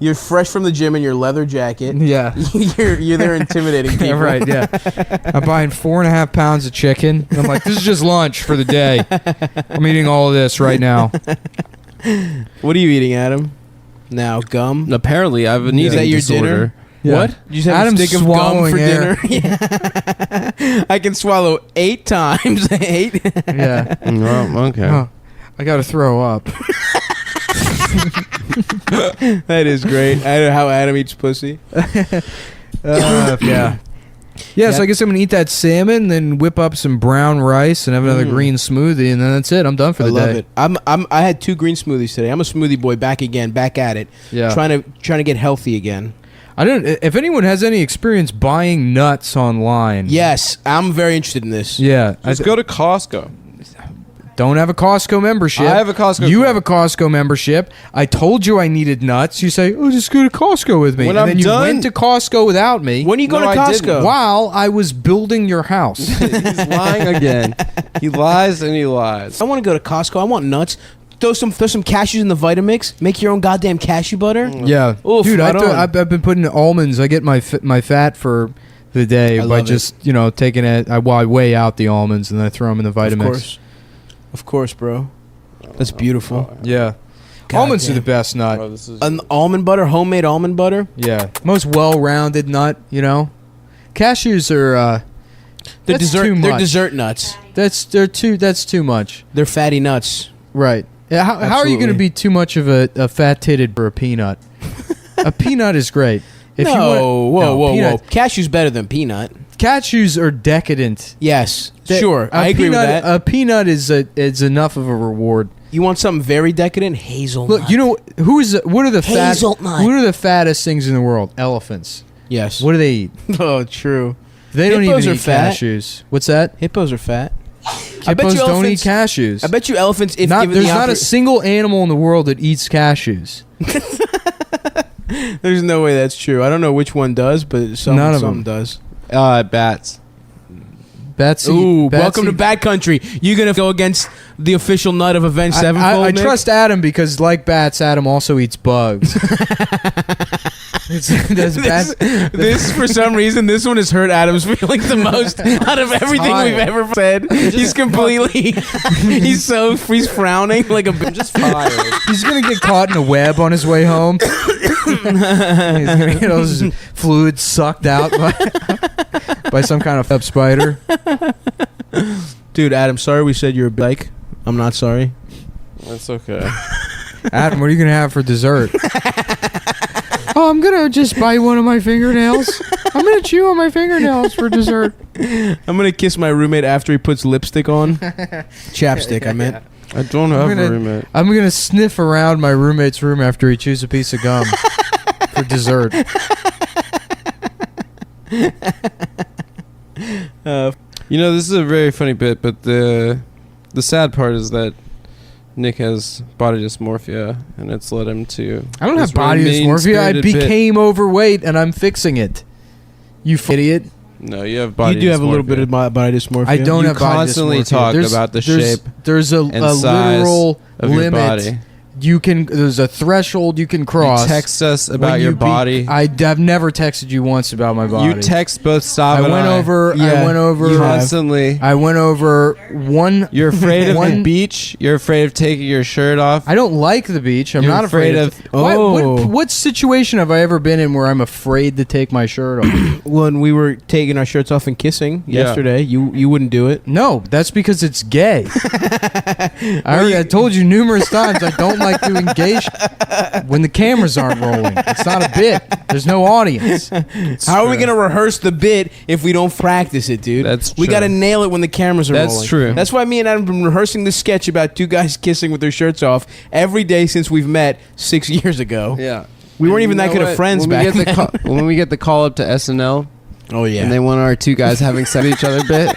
You're fresh from the gym in your leather jacket. Yeah. you're there intimidating people. Yeah, right. Yeah. I'm buying 4.5 pounds of chicken. I'm like, this is just lunch for the day. I'm eating all of this right now. What are you eating, Adam? Now gum. Apparently, I have an Is eating that your disorder. dinner? Yeah. What? You just have Adam's a stick of gum swallowing for air. dinner? Yeah. I can swallow 8 times. 8. Yeah. Oh, okay. Oh, I got to throw up. That is great. I know how Adam eats pussy. Yeah. Yeah, so I guess I'm going to eat that salmon, then whip up some brown rice and have another green smoothie, and then that's it. I'm done for I the love day. it. I had 2 green smoothies today. I'm a smoothie boy back again, back at it. Yeah. Trying to get healthy again. I don't. If anyone has any experience buying nuts online, Yes, I'm very interested in this. yeah, Just go to Costco. don't have a Costco membership. I have a Costco You card. have a Costco membership. I told you I needed nuts. You say, oh, just go to Costco with me. When and I'm then you done- went to Costco without me. When are you going No, to I Costco? didn't. While I was building your house. He's lying again. He lies and he lies. I want to go to Costco. I want nuts. Throw some cashews in the Vitamix. Make your own goddamn cashew butter. Yeah. Oof, Dude, right on. I've been putting almonds. I get my fat for the day I by love just, taking it. I weigh out the almonds and then I throw them in the Vitamix. Of course, bro. That's beautiful. Yeah. God Almonds damn. are the best nut. Oh, this is An almond butter, homemade almond butter. Yeah. Most well-rounded nut, Cashews are They're That's dessert. too They're much. dessert nuts. that's too much. They're fatty nuts. Right. Yeah, how are you going to Absolutely. be too much of a fat-titted for a peanut? A peanut is great. If you want, whoa. peanut- Cashew's better than peanut. Cashews are decadent. Yes, That- sure. a I agree with peanut- that. A peanut is enough of a reward. You want something very decadent? Hazelnut. Look, what are the Hazelnut. what are the fattest things in the world? Elephants. Yes. What do they eat? Oh, true. They don't Hippos even are eat fat. cashews. What's that? Hippos are fat. Hippos don't eat cashews. I bet you elephants, if given There's the not a single animal in the world that eats cashews. There's no way that's true. I don't know which one does, but some None of some them. does. bats. Betsy. Ooh, Betsy- welcome to Bat Country. You gonna go against the official nut of Avenged Sevenfold? I Nick? trust Adam because, like bats, Adam also eats bugs. Does bats, This for some reason, this one has hurt Adam's feelings the most out of everything we've tired. ever said. He's completely, he's frowning like a. I'm just fired. he's gonna get caught in a web on his way home. He's gonna get all his fluid sucked out by some kind of spider. Dude, Adam, sorry we said you're a dyke. I'm not sorry. That's okay. Adam, what are you gonna have for dessert? Oh, I'm gonna just bite one of my fingernails. I'm gonna chew on my fingernails for dessert. I'm gonna kiss my roommate after he puts lipstick on. Chapstick, I meant. I don't have a roommate. I'm gonna sniff around my roommate's room after he chews a piece of gum for dessert. This is a very funny bit, but the sad part is that Nick has body dysmorphia, and it's led him to. I don't this have body really dysmorphia. I mean-spirited bit. became overweight, and I'm fixing it. You idiot! No, you have body. You do have a little dysmorphia. bit of body dysmorphia. I don't You have body constantly dysmorphia. talk about the shape There's a and size literal of your limit. body. There's a threshold you can cross. You text us when about you your body. I've never texted you once about my body. You text both Stav I and went I over. Yeah, I went over. you have. constantly. I went over one. You're afraid of the one- beach. You're afraid of taking your shirt off. I don't like the beach. I'm You're not afraid of. Oh. What situation have I ever been in where I'm afraid to take my shirt off? When we were taking our shirts off and kissing Yeah. yesterday, you wouldn't do it. No, that's because it's gay. I told you numerous times I don't like to engage when the cameras aren't rolling. It's not a bit. There's no audience. How are we gonna rehearse the bit if we don't practice it, dude? That's We true. gotta nail it when the cameras are That's rolling. true. That's why me and Adam have been rehearsing this sketch about two guys kissing with their shirts off every day since we've met 6 years ago. Yeah. We weren't even that good of friends when back we get then. when we get the call up to SNL Oh yeah, and they want our two guys having sex with each other bit,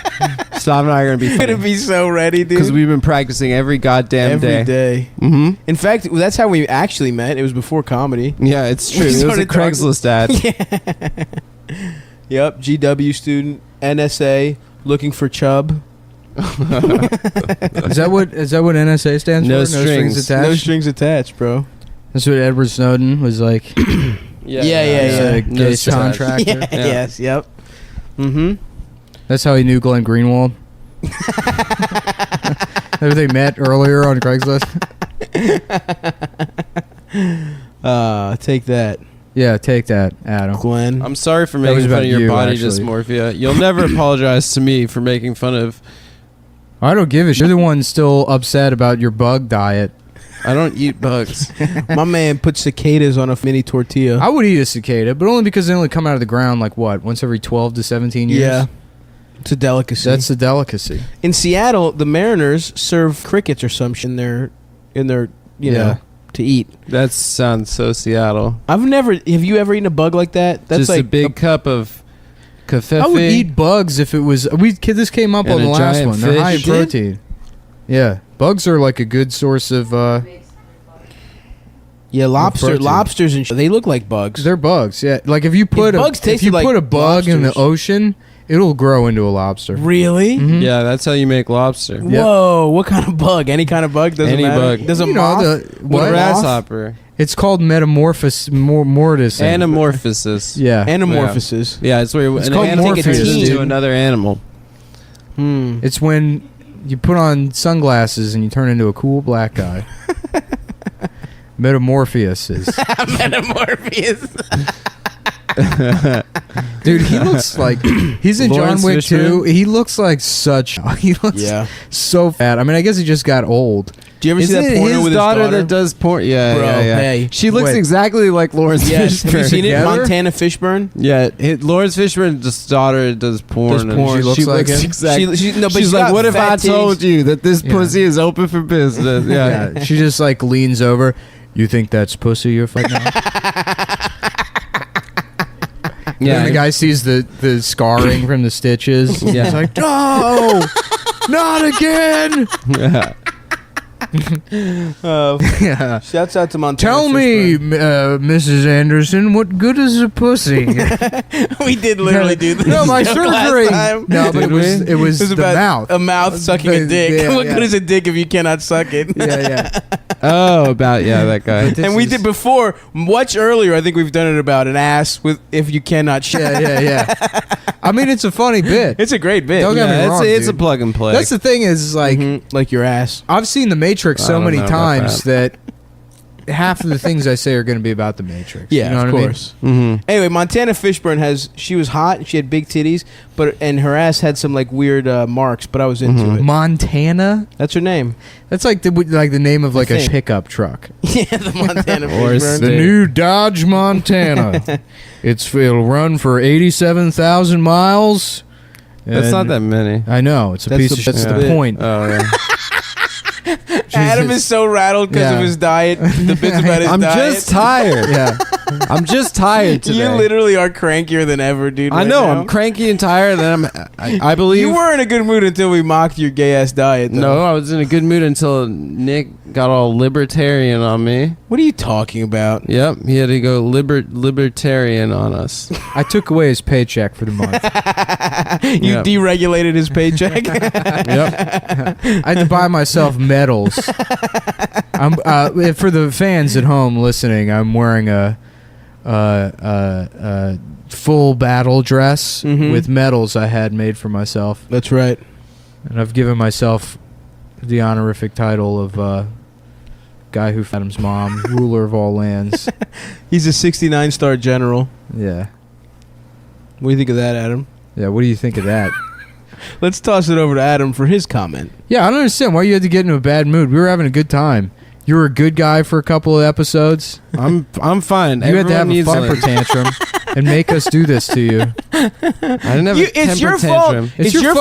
Stav and I are gonna be I'm gonna funny be so ready, dude. because we've been practicing every goddamn Every day. Mm-hmm. In fact, that's how we actually met. It was before comedy. Yeah, it's true. We It was a started talking- Craigslist ad. Yep, GW student, NSA, looking for chub. Is that what NSA stands No for? strings. attached. No strings attached, bro. That's what Edward Snowden was like. Yeah. A No gay strings. contractor. Yeah. Yes. Yep. Mm-hmm. That's how he knew Glenn Greenwald. Maybe they met earlier on Craigslist. Take that, Yeah, take that, Adam. Glenn. I'm sorry for That was making fun about of your you, body actually. dysmorphia. You'll never apologize to me for making fun of. I don't give a shit. You're the one still upset about your bug diet. I don't eat bugs. My man put cicadas on a mini tortilla. I would eat a cicada, but only because they only come out of the ground like what, once every 12 to 17 years? Yeah. It's a delicacy. That's a delicacy. In Seattle, the Mariners serve crickets or some shit in their you know, to eat. That sounds so Seattle. Have you ever eaten a bug like that? That's Just like a big cup of cafefe. I would eat bugs if it was. This came up And on the a last giant one. They're high in fish. You did? protein. Yeah. Bugs are like a good source of. Yeah, protein. lobsters and they look like bugs. They're bugs. Yeah, like if you put a bug in the ocean, it'll grow into a lobster. Really? Mhm. Yeah, that's how you make lobster. Whoa! What kind of bug? Any kind of bug? Doesn't Any matter. bug. Does a You know, moth? the- What what? grasshopper? It's called metamorphosis. Mortis. Anamorphosis. Yeah. Anamorphosis. Yeah, it's where It's an called animal Morpheus, turns into dude. another animal. Hmm. It's when you put on sunglasses and you turn into a cool black guy. Metamorphosis is. Metamorphosis. Dude, he looks like he's in Lawrence John Wick Fishburne? 2. He looks like such. He looks so fat. I mean, I guess he just got old. Do you ever see Isn't that it porno his with daughter his daughter? that does porn? Yeah, Bro, yeah, yeah. hey. She looks Wait. exactly like Lawrence Yes. Have you Fishburne. seen it? Together? Montana Fishburne. Yeah, Lawrence Fishburne's daughter does porn. Does and porn. She looks like him? exactly. She- no, but she's she's like, got what if I fat told titties." you that this Yeah. pussy is open for business? Yeah. Yeah, she just like leans over. You think that's pussy you're fighting on? Yeah. And the guy sees the scarring from the stitches. Yeah. He's like, no, not again. Yeah. Yeah. Shouts out to Montana. Tell me, Mrs. Anderson, what good is a pussy? We did literally do this. No, my joke surgery. last time. No, but Did it was the about mouth. a mouth sucking a dick. Yeah, What yeah. good is a dick if you cannot suck it? Yeah. Oh, about that guy. But this And we is- did before, much earlier. I think we've done it about an ass with if you cannot shit. Yeah. I mean, it's a funny bit. It's a great bit. Don't get me Yeah, wrong, it's a dude. plug and play. That's the thing is like Like your ass. I've seen The Matrix I so don't many know about times that half of the things I say are going to be about The Matrix. Yeah, you know of what course. Mhm. Anyway, Montana Fishburne she was hot. She had big titties, and her ass had some like weird marks. But I was into I mean? it. Montana? That's her name. That's like the name of like a thing. pickup truck. Yeah, the Montana Or Fishburne. The new Dodge Montana. It'll run for 87,000 miles. That's not And- that many. I know. It's a That's piece the- of shit. That's yeah. the point. Oh, yeah. Adam is so rattled because Yeah. of his diet. The bits about his I'm diet. just tired. Yeah. I'm just tired today. You literally are crankier than ever, dude. I right know. now. I'm cranky and tired, and I believe. You were in a good mood until we mocked your gay ass diet. Though. No, I was in a good mood until Nick got all libertarian on me. What are you talking about? Yep, he had to go libertarian on us. I took away his paycheck for the month. You Yep. deregulated his paycheck. Yep. I had to buy myself medals. For the fans at home listening, I'm wearing a full battle dress Mhm. with medals I had made for myself, That's right. and I've given myself the honorific title of guy who fought Adam's mom, ruler of all lands. He's a 69-star general. Yeah, What do you think of that, Adam? yeah. What do you think of that? Let's toss it over to Adam for his comment. Yeah, I don't understand why you had to get into a bad mood. We were having a good time. You were a good guy for a couple of episodes. I'm fine. You had to have a Everyone temper needs tantrum and make us do this to you. I didn't have a It's temper your tantrum. fault. It's your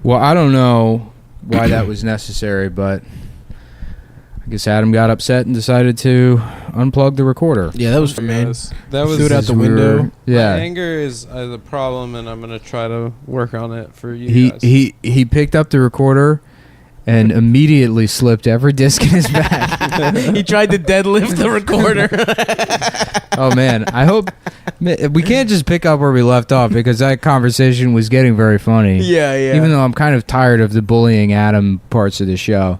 Well, I don't know why that was necessary, but I guess Adam got upset and decided to unplug the recorder. Yeah, that was for man. That was Threw it out the We were- window. My Yeah. anger is the problem, and I'm gonna try to work on it for you He guys. he picked up the recorder and immediately slipped every disc in his bag. He tried to deadlift the recorder. Oh man, I hope we can't just pick up where we left off because that conversation was getting very funny. Yeah. Even though I'm kind of tired of the bullying Adam parts of the show.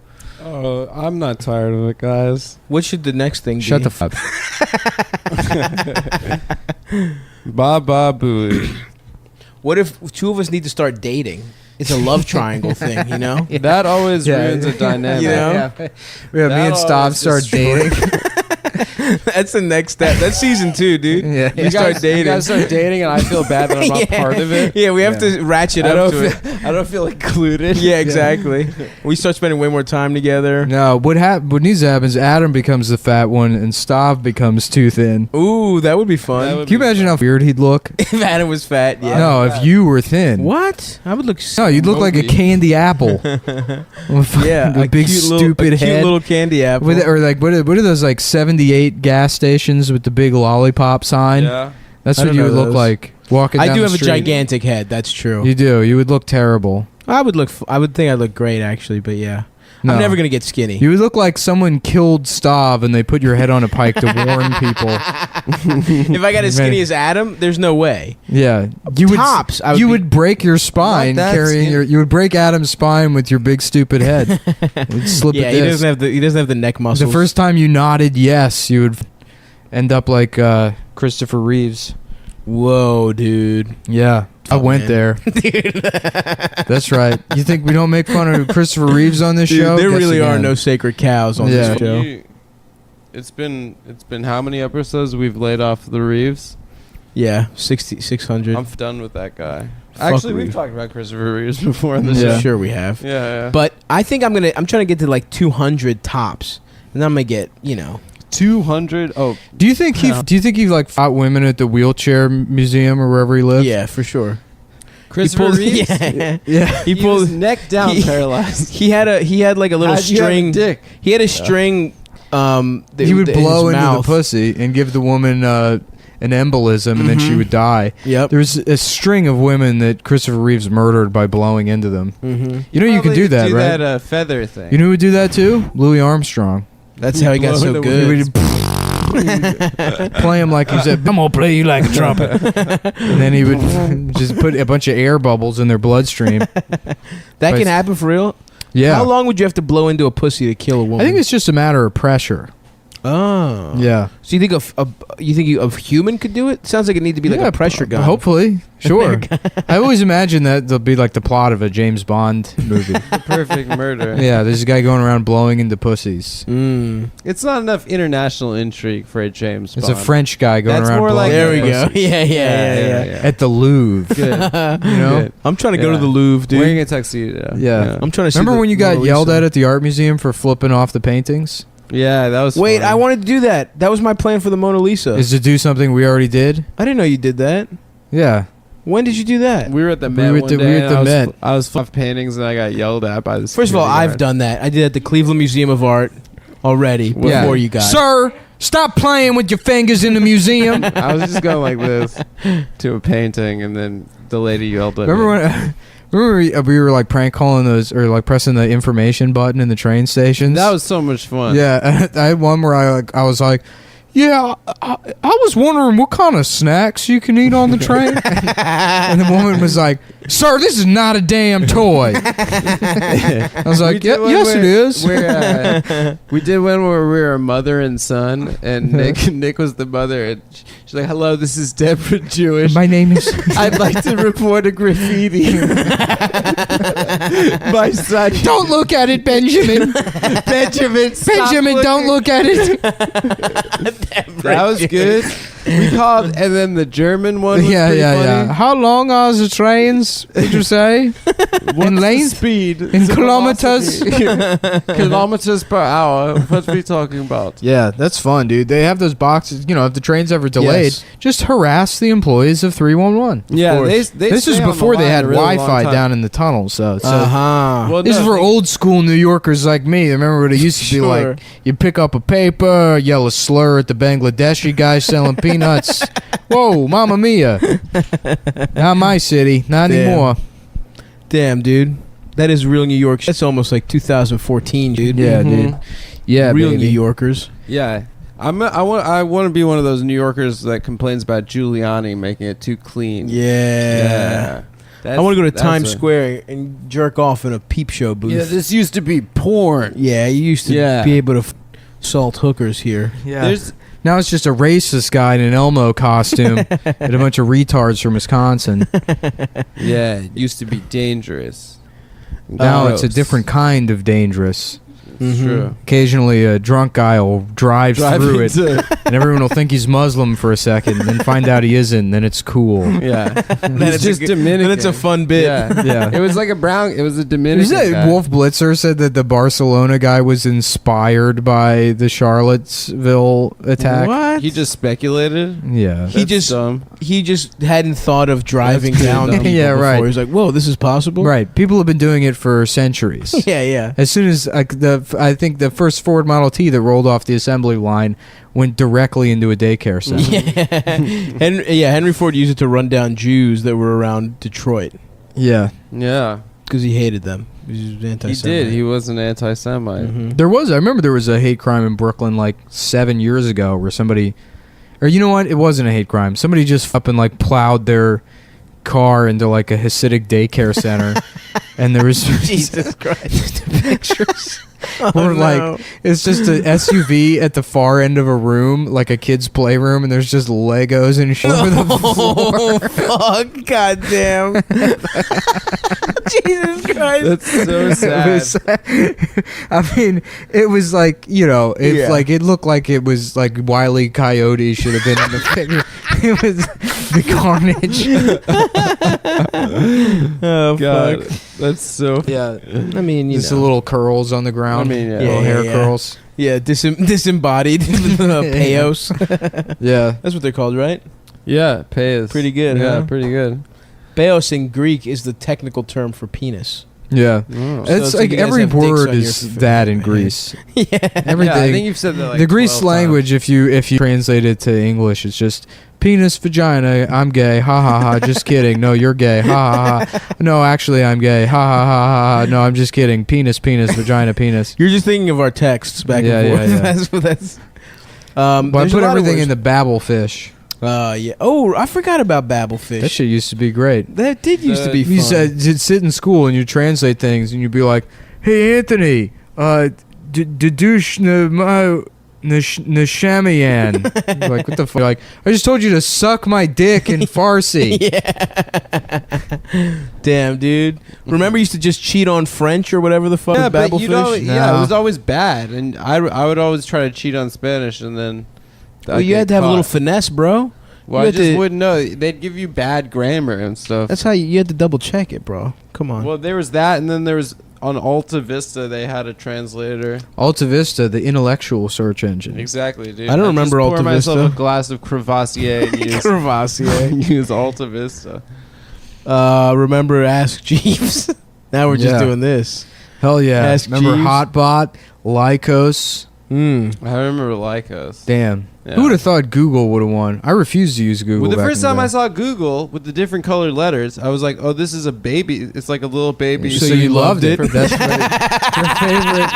Oh, I'm not tired of it, guys. What should the next thing Shut be? the fuck. Ba ba booey. What if two of us need to start dating? It's a love triangle thing, you know? That always Yeah. ruins a dynamic. You know? Yeah, me That and Stav always start dating. That's the next step. That's season 2, dude. Yeah. You start dating. You guys start dating, and I feel bad that I'm not Yeah. part of it. Yeah, we have to ratchet I up don't to it. feel, I don't feel included. Yeah, exactly. We start spending way more time together. No, what needs to happen is Adam becomes the fat one and Stav becomes too thin. Ooh, that would be fun. That would Can you imagine how weird he'd look? if Adam was fat, yeah. No, if you were thin. What? I would look No, you'd look like a Moby. candy apple. Yeah, the a big cute stupid little, a head. cute little candy apple. Or like what are those like 78 gas stations with the big lollipop sign? Yeah. That's I what don't you know would look those. like walking down I do the have a street. gigantic head. That's true. You do. You would look terrible. I would think I'd look great actually, but yeah. No. I'm never gonna get skinny. You would look like someone killed Stav and they put your head on a pike to warn people. If I got as skinny as Adam, there's no way. Yeah, you would. Tops, I would you be- would break your spine Not that carrying skinny. your. You would break Adam's spine with your big stupid head. You'd slip Yeah, a he disc. doesn't have the neck muscles. The first time you nodded yes, you would end up like Christopher Reeves. Whoa, dude. Yeah, I Oh, went man. there. That's right. You think we don't make fun of Christopher Reeves on this Dude, show? there Guess really are again. no sacred cows on Yeah. this show. It's been how many episodes we've laid off the Reeves? Yeah, 600. I'm done with that guy. Fuck Actually, we've Reeves. talked about Christopher Reeves before in the Yeah. show. Sure we have. Yeah. But I think I'm trying to get to like 200 tops. And I'm going to get, 200. Oh, Do you think he like fought women at the wheelchair museum or wherever he lived? yeah, for sure. Christopher Reeves. Yeah. Yeah. He He pulled was neck down, he- paralyzed. He had like a little How'd you have a string. dick? He had a string He would blow into the mouth. pussy and give the woman an embolism, and then she Mhm. would die. Yep. There's a string of women that Christopher Reeves murdered by blowing into them. Mm-hmm. You know you can do that, right? That feather thing. You know who would do that too? Louis Armstrong. That's how he got Blow so the He good. would play him like he said, "I'm gonna play you like a trumpet," and then he would just put a bunch of air bubbles in their bloodstream. That can happen for real? Yeah, How long would you have to blow into a pussy to kill a woman? I think it's just a matter of pressure. Oh. Yeah, So you think a human could do it? Sounds like it need to be like Yeah, a pressure gun. Hopefully, sure. I always imagine that there'll be like the plot of a James Bond movie. The perfect murder. Yeah, there's a guy going around blowing into pussies. Mm. It's not enough international intrigue for a James It's Bond. a French guy going That's around more blowing like- There we into go. pussies. Yeah. At the Louvre. Good. You know? Good. I'm trying to go to Yeah. the Louvre, dude. Wearing a tuxedo. Yeah. I'm trying to see Remember the when you got Mona yelled Lisa. at the art museum for flipping off the paintings? Yeah, that was Wait, fun. I wanted to do that. That was my plan for the Mona Lisa. Is to do something we already did? I didn't know you did that. Yeah. When did you do that? We were at the We Met were at one the- day. we were at and the I was Met. I was full of paintings and I got yelled at by the First of all, security I've guard. done that. I did at the Cleveland Museum of Art already before Yeah. you got. Sir, stop playing with your fingers in the museum. I was just going like this to a painting, and then the lady yelled at Remember me. when? Remember we were like prank calling those or like pressing the information button in the train stations? That was so much fun. Yeah, I had one where I was like, yeah, I was wondering what kind of snacks you can eat on the train. And the woman was like, sir, this is not a damn toy. I was like, did one yes, it is. We did one where we were a mother and son, and Nick was the mother, and she's like, "Hello, this is Deborah Jewish. My name is. I'd like to report a graffiti. My son, Don't look at it, Benjamin. Benjamin. stop Benjamin, don't looking." look at it. That was good. We called, and then the German one was Yeah, pretty yeah, funny. yeah. How long are the trains? Would you say? In length? Speed In The kilometers? velocity. Kilometers per hour. What are we talking about? Yeah, that's fun, dude. They have those boxes. You know, if the train's ever delayed, Yes. just harass the employees of 311. Yeah, course. this This is before they had Wi-Fi down in the tunnel, so. Uh-huh. Well, This is for old school New Yorkers like me. Remember what it used to be Sure. like? You pick up a paper, yell a slur at the Bangladeshi guy selling peanuts. Whoa, mamma mia. Not my city. Not Damn. anymore. Damn, dude. That is real New York. That's almost like 2014, dude. Yeah, Mhm. dude. Yeah, real baby. New Yorkers. Yeah. I want to be one of those New Yorkers that complains about Giuliani making it too clean. Yeah. I want to go to Times Square and jerk off in a peep show booth. Yeah, this used to be porn. Yeah, you used to Yeah. be able to salt hookers here. Yeah. There's Now it's just a racist guy in an Elmo costume and a bunch of retards from Wisconsin. yeah, it used to be dangerous. Now it's a Gross. different kind of dangerous. It's Mhm. true. Occasionally a drunk guy will drive through it into- and everyone will think he's Muslim for a second and then find out he isn't, and then it's cool. Yeah. Then It's just Dominican. Then it's a fun bit. Yeah. Yeah. It was like it was a Is Dominican that guy. Wolf Blitzer said that the Barcelona guy was inspired by the Charlottesville attack? What? He just speculated. Yeah. He That's just- dumb. He just hadn't thought of driving That's down pretty people dumb. Yeah, before. right. He was like, whoa, this is possible? Right. People have been doing it for centuries. Yeah, yeah. As soon as I think the first Ford Model T that rolled off the assembly line went directly into a daycare center. Yeah. Henry Ford used it to run down Jews that were around Detroit. Yeah. Yeah. Because he hated them. He was He anti-Semite. did. He was an anti-Semite. Mhm. I remember there was a hate crime in Brooklyn like 7 years ago where somebody, or you know what? It wasn't a hate crime. Somebody just up and like plowed their car into like a Hasidic daycare center. And there was Jesus Christ. pictures. Oh, Or no. like it's just an SUV at the far end of a room, like a kid's playroom, and there's just Legos and shit over the Oh, floor. fuck. Goddamn. Jesus Christ. That's so It sad. was, I mean, it was like, you know, Yeah. like it looked like it was like Wile E. Coyote should have been in the picture. It was the carnage. Oh, God, fuck. that's so. Yeah, I mean, you just know. the little curls on the ground. I mean, yeah. little Yeah, hair yeah. curls. Yeah, disembodied payos. Yeah, That's what they're called, right? Yeah, Payas. Pretty good, Yeah, huh? pretty good. Payos in Greek is the technical term for penis. yeah. Oh. So It's it's like like you guys every have dicks word on your is f- that in Greece. Yeah. Everything. Yeah, I think you've said that. Like The Greece 12 language, if you translate it to English, it's just penis, vagina. I'm gay. Ha ha ha. Just kidding. No, you're gay. Ha ha ha. No, actually, I'm gay. Ha ha ha ha ha. No, I'm just kidding. Penis, penis, vagina, penis. You're just thinking of our texts back Yeah, and yeah, forth. yeah. That's what that's. But I There's a put lot of everything words. in the babble fish. Yeah. Oh, I forgot about Babelfish. That shit used to be great. That did used to be fun. You said you'd sit in school and you translate things and you'd be like, "Hey Anthony, douche Nashamian." Like, what the fuck? Like, I just told you to suck my dick in Farsi. Damn, dude. Remember, you used to just cheat on French or whatever the fuck. Yeah, with but Babelfish? yeah, No. it was always bad, and I would always try to cheat on Spanish, and then Well, you had to have a little finesse, bro. Well, you I had just to- wouldn't know. They'd give you bad grammar and stuff. That's how you had to double check it, bro. Come on. Well, there was that, and then there was on Alta Vista. They had a translator. Alta Vista, the intellectual search engine. Exactly, dude. I don't remember just Alta pour myself Vista. a glass of Crevassier and use, Crevassier. use Alta Vista. Remember Ask Jeeves? Now we're just Yeah. doing this. Hell yeah. Ask Remember Jeeves. Hotbot, Lycos? Mm. I remember Lycos. Damn. Yeah. Who would have thought Google would have won? I refused to use Google. Well, the back first in time day. I saw Google with the different colored letters, I was like, "Oh, this is a baby. It's like a little baby." So you loved it. That's your favorite.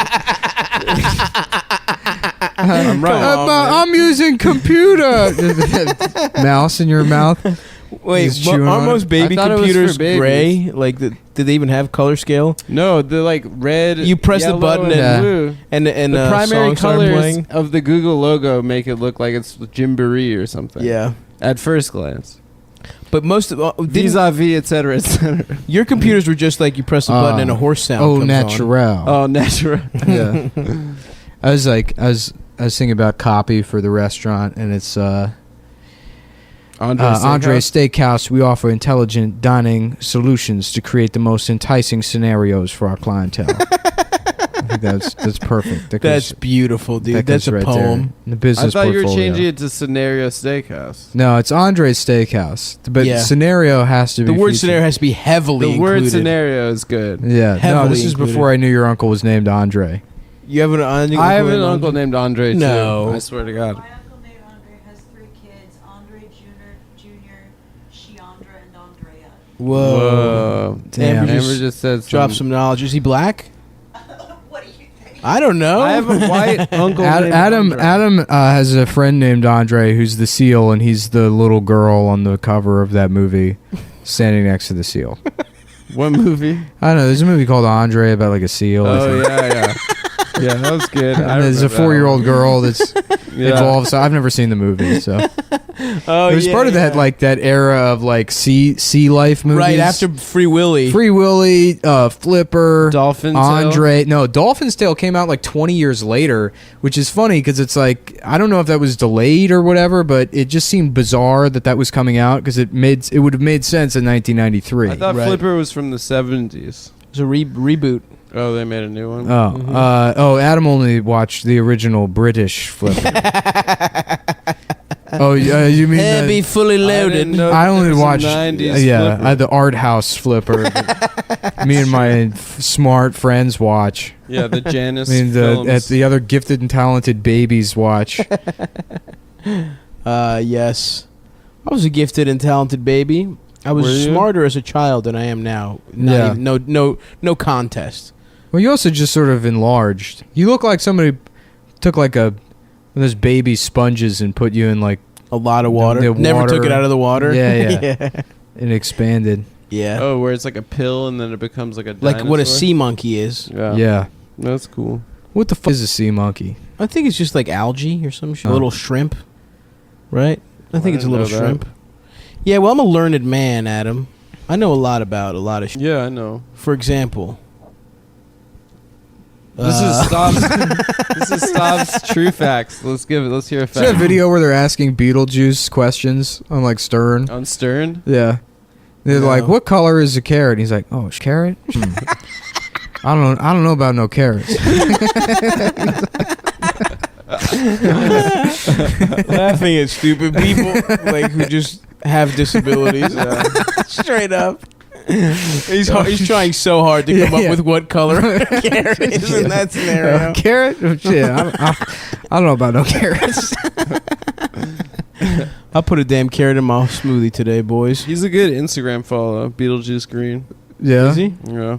I'm right. I'm using computer. Mouse in your mouth. Wait, He's chewing are on most it. baby I thought it was for computers babies. gray? Like, did they even have color scale? No, the like red. You press the yellow, button and and- blue. And The primary songs started colors playing? of the Google logo make it look like it's Gymboree or something. Yeah, At first glance. but most of Vis-a-vis, et cetera, et cetera. your computers were just like you press a button and a horse sound. Oh, comes natural. Oh, natural. Yeah. I was thinking about copy for the restaurant, and it's Andre Steakhouse. We offer intelligent dining solutions to create the most enticing scenarios for our clientele. I think that's perfect. That That's goes- beautiful, dude. that That's goes a right poem. there. The business I thought you were portfolio. changing it to Scenario Steakhouse. No, it's Andre's Steakhouse, but Yeah. scenario has to be The word featured. scenario has to be heavily The word included. scenario is good. Yeah, no, heavily this is included. before I knew your uncle was named Andre. You have an uncle? I have an uncle named Andre, too. No. I swear to God. My uncle named Andre has 3 kids: Andre Jr., Shiandra, and Andrea. Whoa. Damn. Amber Amber just just said drop some knowledge. Is he black? What do you think? I don't know. I have a white uncle named Adam Andre. Adam has a friend named Andre who's the seal, and he's the little girl on the cover of that movie, standing next to the seal. What movie? I don't know. There's a movie called Andre about like a seal. I Oh, think. yeah. Yeah, that was good. And there's a remember that 4-year-old one. girl that's Yeah. involved. So I've never seen the movie. So Oh, it was yeah, part of that yeah. like that era of like sea life movies. Right after Free Willy. Free Willy, Flipper, Dolphin Andre. No, Dolphin's Tale came out like 20 years later, which is funny because it's like I don't know if that was delayed or whatever, but it just seemed bizarre that was coming out because it would have made sense in 1993. I thought Right. Flipper was from the 70s. It's a reboot. Oh, they made a new one? Oh, Adam only watched the original British Flipper. Oh, you mean Heavy, fully loaded. I only watched Flipper. I had the art house Flipper. Me and my smart friends watch. Yeah, the Janus I mean, films. the other gifted and talented babies watch. Yes. I was a gifted and talented baby. I was Were you? smarter as a child than I am now. Yeah. No contest. Well, you also just sort of enlarged. You look like somebody took like one of those baby sponges and put you in like A lot of water. The Never water. took it out of the water. Yeah. yeah. It expanded. Yeah. Oh, where it's like a pill and then it becomes like a Like what a dinosaur? sea monkey is. Yeah. Yeah. That's cool. What the fuck is a sea monkey? I think it's just like algae or some shit. Oh. A little shrimp. Right? I think it's a didn't little know that. shrimp. Yeah, well, I'm a learned man, Adam. I know a lot about a lot of shit. Yeah, I know. For example, This is Stav's true facts. Let's hear a Is there a fact. video where they're asking Beetlejuice questions on like Stern? On Stern? Yeah. They're No. like, "What color is a carrot?" And he's like, "Oh, carrot? I don't know about no carrots." laughing at stupid people like who just have disabilities. Straight up. He's trying so hard to come up with what color carrot is in that scenario. Carrot? Oh, shit, I don't know about no carrots. I'll put a damn carrot in my smoothie today, boys. He's a good Instagram follow, Beetlejuice Green. Yeah. Is he? Yeah,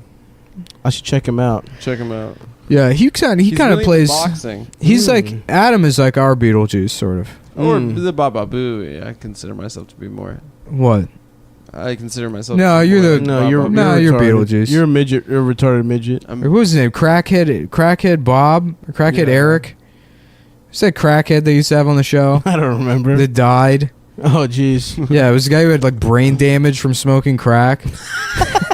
I should check him out. check him out. Yeah, he kind of He's really plays. into boxing. He's like Adam is like our Beetlejuice, sort of. Or Mm. the Baba Booey. I consider myself to be more. What? I consider myself. No, to be you're more the- like No, Baba you're Booey. No, you're retarded. Beetlejuice. You're a midget. You're a retarded midget. I'm- What was his name? Crackhead Bob? Or Crackhead Yeah. Eric? Who's that crackhead they used to have on the show I don't remember. that died? Oh, jeez. Yeah, it was a guy who had like brain damage from smoking crack.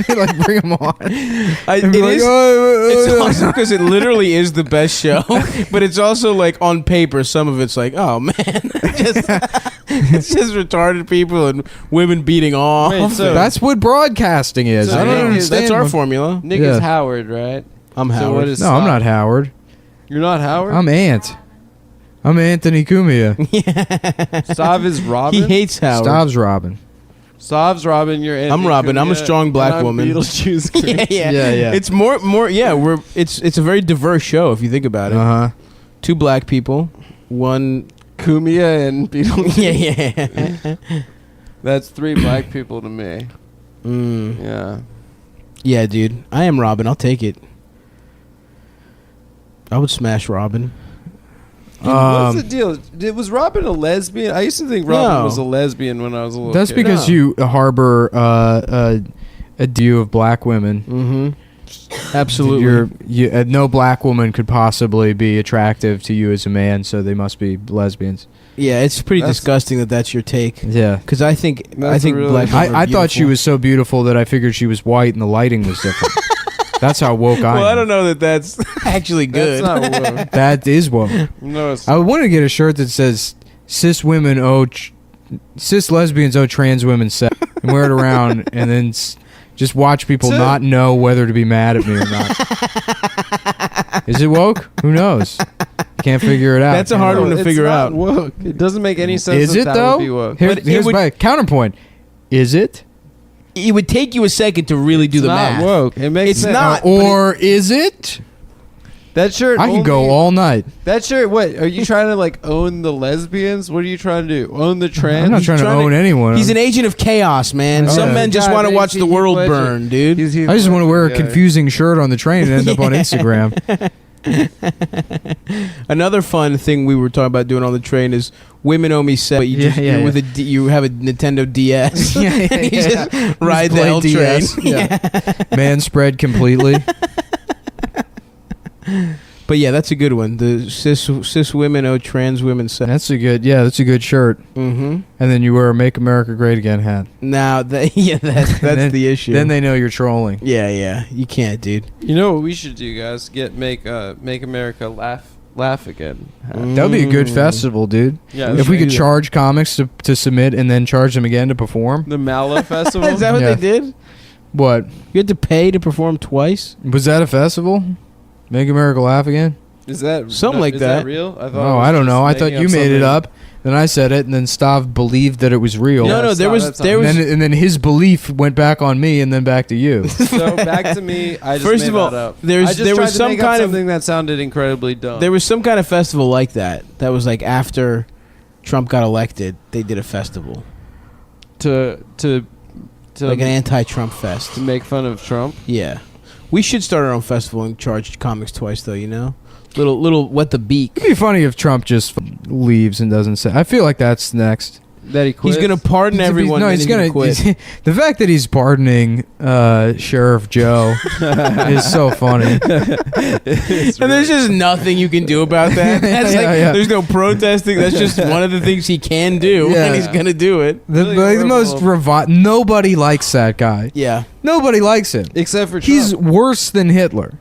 Like bring him on. And be like, It's "Oh, awesome because it literally is the best show, but it's also like on paper, some of it's like, oh man, it's just retarded people and women beating off. Wait, so- That's what broadcasting is. So I don't Nick is- understand. That's our what- formula. Nick Yeah. is Howard, right? I'm So Howard. what is No, I'm Stav? not Howard. You're not Howard. I'm Ant. I'm Anthony Cumia. Stav is Robin. He hates Howard. Stav's Robin. Stav's Robin. You're Anthony I'm Robin. I'm a Cumia, strong black and I'm woman. Beetlejuice Green. Yeah. It's more. Yeah, it's a very diverse show if you think about it. Uh huh. Two black people, one. Cumia and Beetlejuice. Yeah. That's three black people to me. Mm. Yeah. Yeah, dude. I am Robin. I'll take it. I would smash Robin. What's the deal? Was Robin a lesbian? I used to think Robin No. was a lesbian when I was a little That's kid. because No. you harbor a view of black women. Mm-hmm. Absolutely. No black woman could possibly be attractive to you as a man, so they must be lesbians. Yeah, it's pretty That's- disgusting that that's your take. Yeah. Because I think That's really- black. women are I thought she beautiful. was so beautiful that I figured she was white and the lighting was different. That's how woke I am. Well, I don't know that that's actually good. That's not woke. That is woke. No, it's I want to get a shirt that says cis women owe cis lesbians owe trans women sex and wear it around and then just watch people not know whether to be mad at me or not. Is it woke? Who knows? Can't figure it out. That's a hard one to it's figure not out. Woke. It doesn't make any sense. Is that it that though? Would be woke. Here- But it here's would- my counterpoint. Is it? It would take you a second to really do It's the not math. woke. It makes It's sense. not. Or is it? That shirt. I can go only- all night. That shirt. What are you trying to like own the lesbians? What are you trying to do? Own the trans? I'm not trying to trying to- own anyone. He's an agent of chaos, man. Yeah. Some men just God, want to watch he- the he world pledged it. burn, dude. I just want to wear a confusing shirt on the train and end up on Instagram. Another fun thing we were talking about doing on the train is women owe me sex, but you're with you have a Nintendo DS. Yeah, yeah, And you yeah. just ride the play L train. DS. Yeah. Man spread completely. But yeah, that's a good one. The cis women owe trans women sex. That's a good shirt. Mm-hmm. And then you wear a "Make America Great Again" hat. Now that's Then- the issue. Then they know you're trolling. yeah, you can't, dude. You know what we should do, guys? Make America laugh again. That would be a good festival, dude. Yeah, If we should could do charge comics to submit and then charge them again to perform. the Mallow Festival. Is that what Yeah. they did? What? You had to pay to perform twice? Was that a festival? Make America Laugh Again? Is that Something like is that. real? I thought. it Oh, was I don't just know. I making thought you made it something. up. Then I said it, and then Stav believed that it was real. No, that's there not- was that's there not- was And then his belief went back on me, and then back to you. So back to me. I just First made of all, that up. there I just was tried to some make up kind of- something that sounded incredibly dumb. there was some kind of festival like that was like after Trump got elected, they did a festival. to like an anti-Trump fest to make fun of Trump. Yeah, we should start our own festival and charge comics twice, though. Little wet the beak. It'd be funny if Trump just leaves and doesn't say. I feel like that's next. That he quits. He's gonna pardon everyone. No, he's gonna quit. The fact that he's pardoning Sheriff Joe is so funny. And there's just nothing you can do about that. That's there's no protesting. That's just one of the things he can do, and he's gonna do it. The most nobody likes that guy. Yeah, nobody likes him except for Trump. He's worse than Hitler.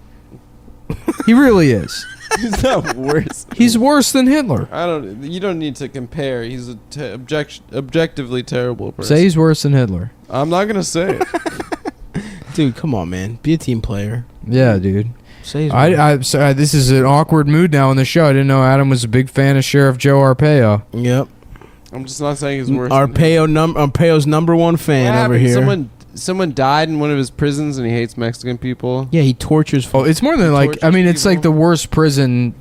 He really is. He's not worse. He's worse than Hitler. You don't need to compare. He's a objectively terrible person. Say he's worse than Hitler. I'm not gonna say it. Dude, come on, man. Be a team player. Yeah, dude. Say he's I'm sorry, this is an awkward mood now on the show. I didn't know Adam was a big fan of Sheriff Joe Arpaio. Yep. I'm just not saying he's worse. Arpaio's number one fan over here. Someone died in one of his prisons and he hates Mexican people. Yeah, he tortures. Oh, it's more than it's like the worst prison.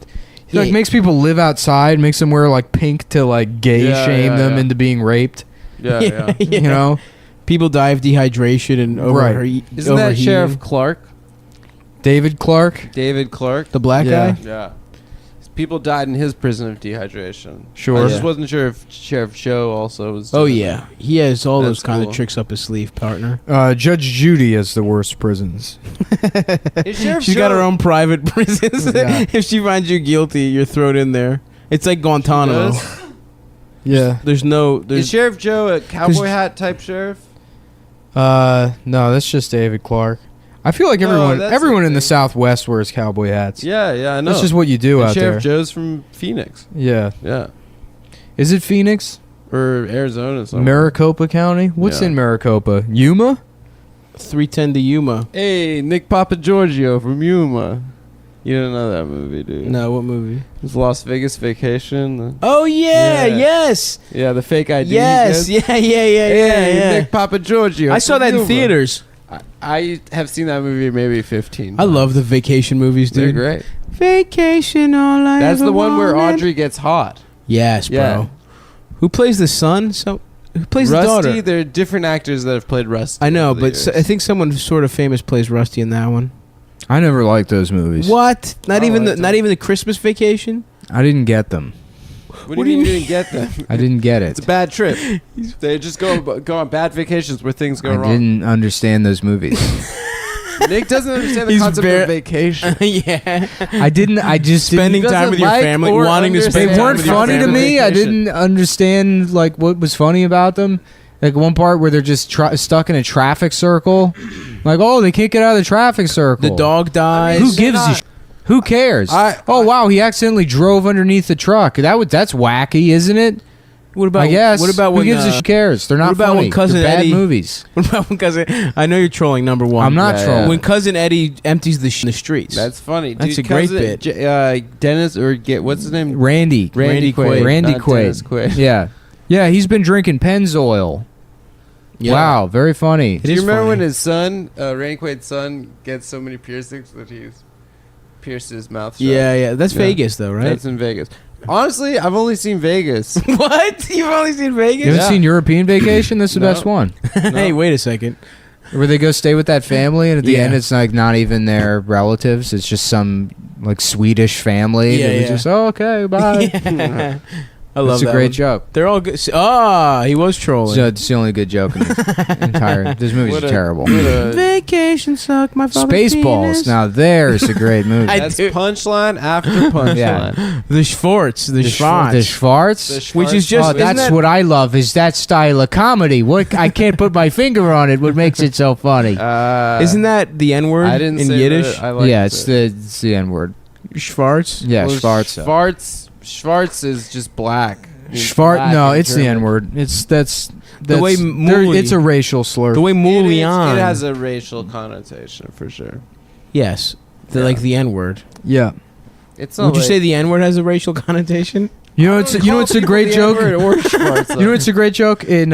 He like makes people live outside, makes them wear like pink to like gay shame them into being raped. Yeah. You know, people die of dehydration and Isn't that Sheriff Clark? David Clark, the black guy. Yeah. People died in his prison of dehydration. Sure. I just wasn't sure if Sheriff Joe also was. Oh yeah, he has all those kind cool. of tricks up his sleeve, partner. Judge Judy has the worst prisons. She's got her own private prisons. Yeah. If she finds you guilty, you're thrown in there. It's like Guantanamo. Yeah. Is Sheriff Joe a cowboy hat type sheriff? No, that's just David Clark. I feel like everyone in the Southwest wears cowboy hats. Yeah, I know. That's just what you do out Sheriff there. Joe's from Phoenix. Yeah. Is it Phoenix or Arizona? Somewhere. Maricopa County? What's in Maricopa? Yuma? 310 to Yuma. Hey, Nick Papagiorgio from Yuma. You don't know that movie, dude? No, what movie? It was Las Vegas Vacation. Oh yes. Yeah, the fake ID. Yes, yeah. Nick Papagiorgio. I saw that in theaters. I have seen that movie maybe 15 times. I love the vacation movies, dude. They're great. Vacation all I That's ever the one where wanted. Audrey gets hot. Yes, bro. Yeah. Who plays the son? Who plays Rusty, the daughter? there are different actors that have played Rusty. I know, over the but years. I think someone sort of famous plays Rusty in that one. I never liked those movies. What? Not I even liked the them. Christmas Vacation? I didn't get them. What do you mean you didn't get them? I didn't get It's it. a bad trip. They just go on bad vacations where things go I wrong. didn't understand those movies. Nick doesn't understand the He's concept of vacation. Yeah. I just Spending didn't, time with your like family, or wanting to spend they time weren't with your funny to family. me. I Vacation. didn't understand like what was funny about them. Like one part where they're just stuck in a traffic circle. Like, oh, they can't get out of the traffic circle. The dog dies. Who gives a Who cares? Wow, he accidentally drove underneath the truck. That's wacky, isn't it? What about? I guess. What about who when? gives a cares? They're not what about funny. when Cousin They're bad Eddie- movies. What about when cousin? I know you're trolling. Number one. I'm not trolling. When Cousin Eddie empties the in the streets. That's funny. That's Dude, a great cousin bit. Dennis what's his name? Randy Quaid. Randy not Quaid. Dennis Quaid. Yeah. He's been drinking Pennzoil. Yeah. Wow, very funny. Do you is remember funny. when his son, Randy Quaid's son, gets so many piercings that he's pierced his mouth shut? Yeah. That's Vegas, though, right? That's in Vegas. Honestly, I've only seen Vegas. What? You've only seen Vegas? You haven't seen European Vacation? That's the No. best one. Hey, wait a second. Where they go stay with that family, and at the Yeah. end, it's like not even their relatives. It's just some like Swedish family. Yeah, that was yeah. just okay, bye. Yeah. I love It's a that great one. joke. They're all good. He was trolling. So it's the only good joke in the entire. This movie's terrible. Vacation suck my father's Spaceballs. penis. Now there's a great movie. That's do. punchline after punchline. Yeah. The Schwartz. The Schwartz. The Schwartz. Which is just- Oh, isn't that's that- what I love. Is that style of comedy? What I can't put my finger on it. What makes it so funny? Isn't that the N word I didn't in say Yiddish? that. I liked Yeah, it's it. the N word. Schwartz? Yeah, Well, Schwarz. Schwarz is just black. He's Schwarz. black No, in it's the German. N word. That's The way Mully- it's a racial slur. The way It Mullen. has a racial connotation for sure. Yes. Yeah. Like the N word. Yeah. It's not Would you like- say the N word has a racial connotation? You know, it's a great joke. Or Schwarz, You know, it's a great joke in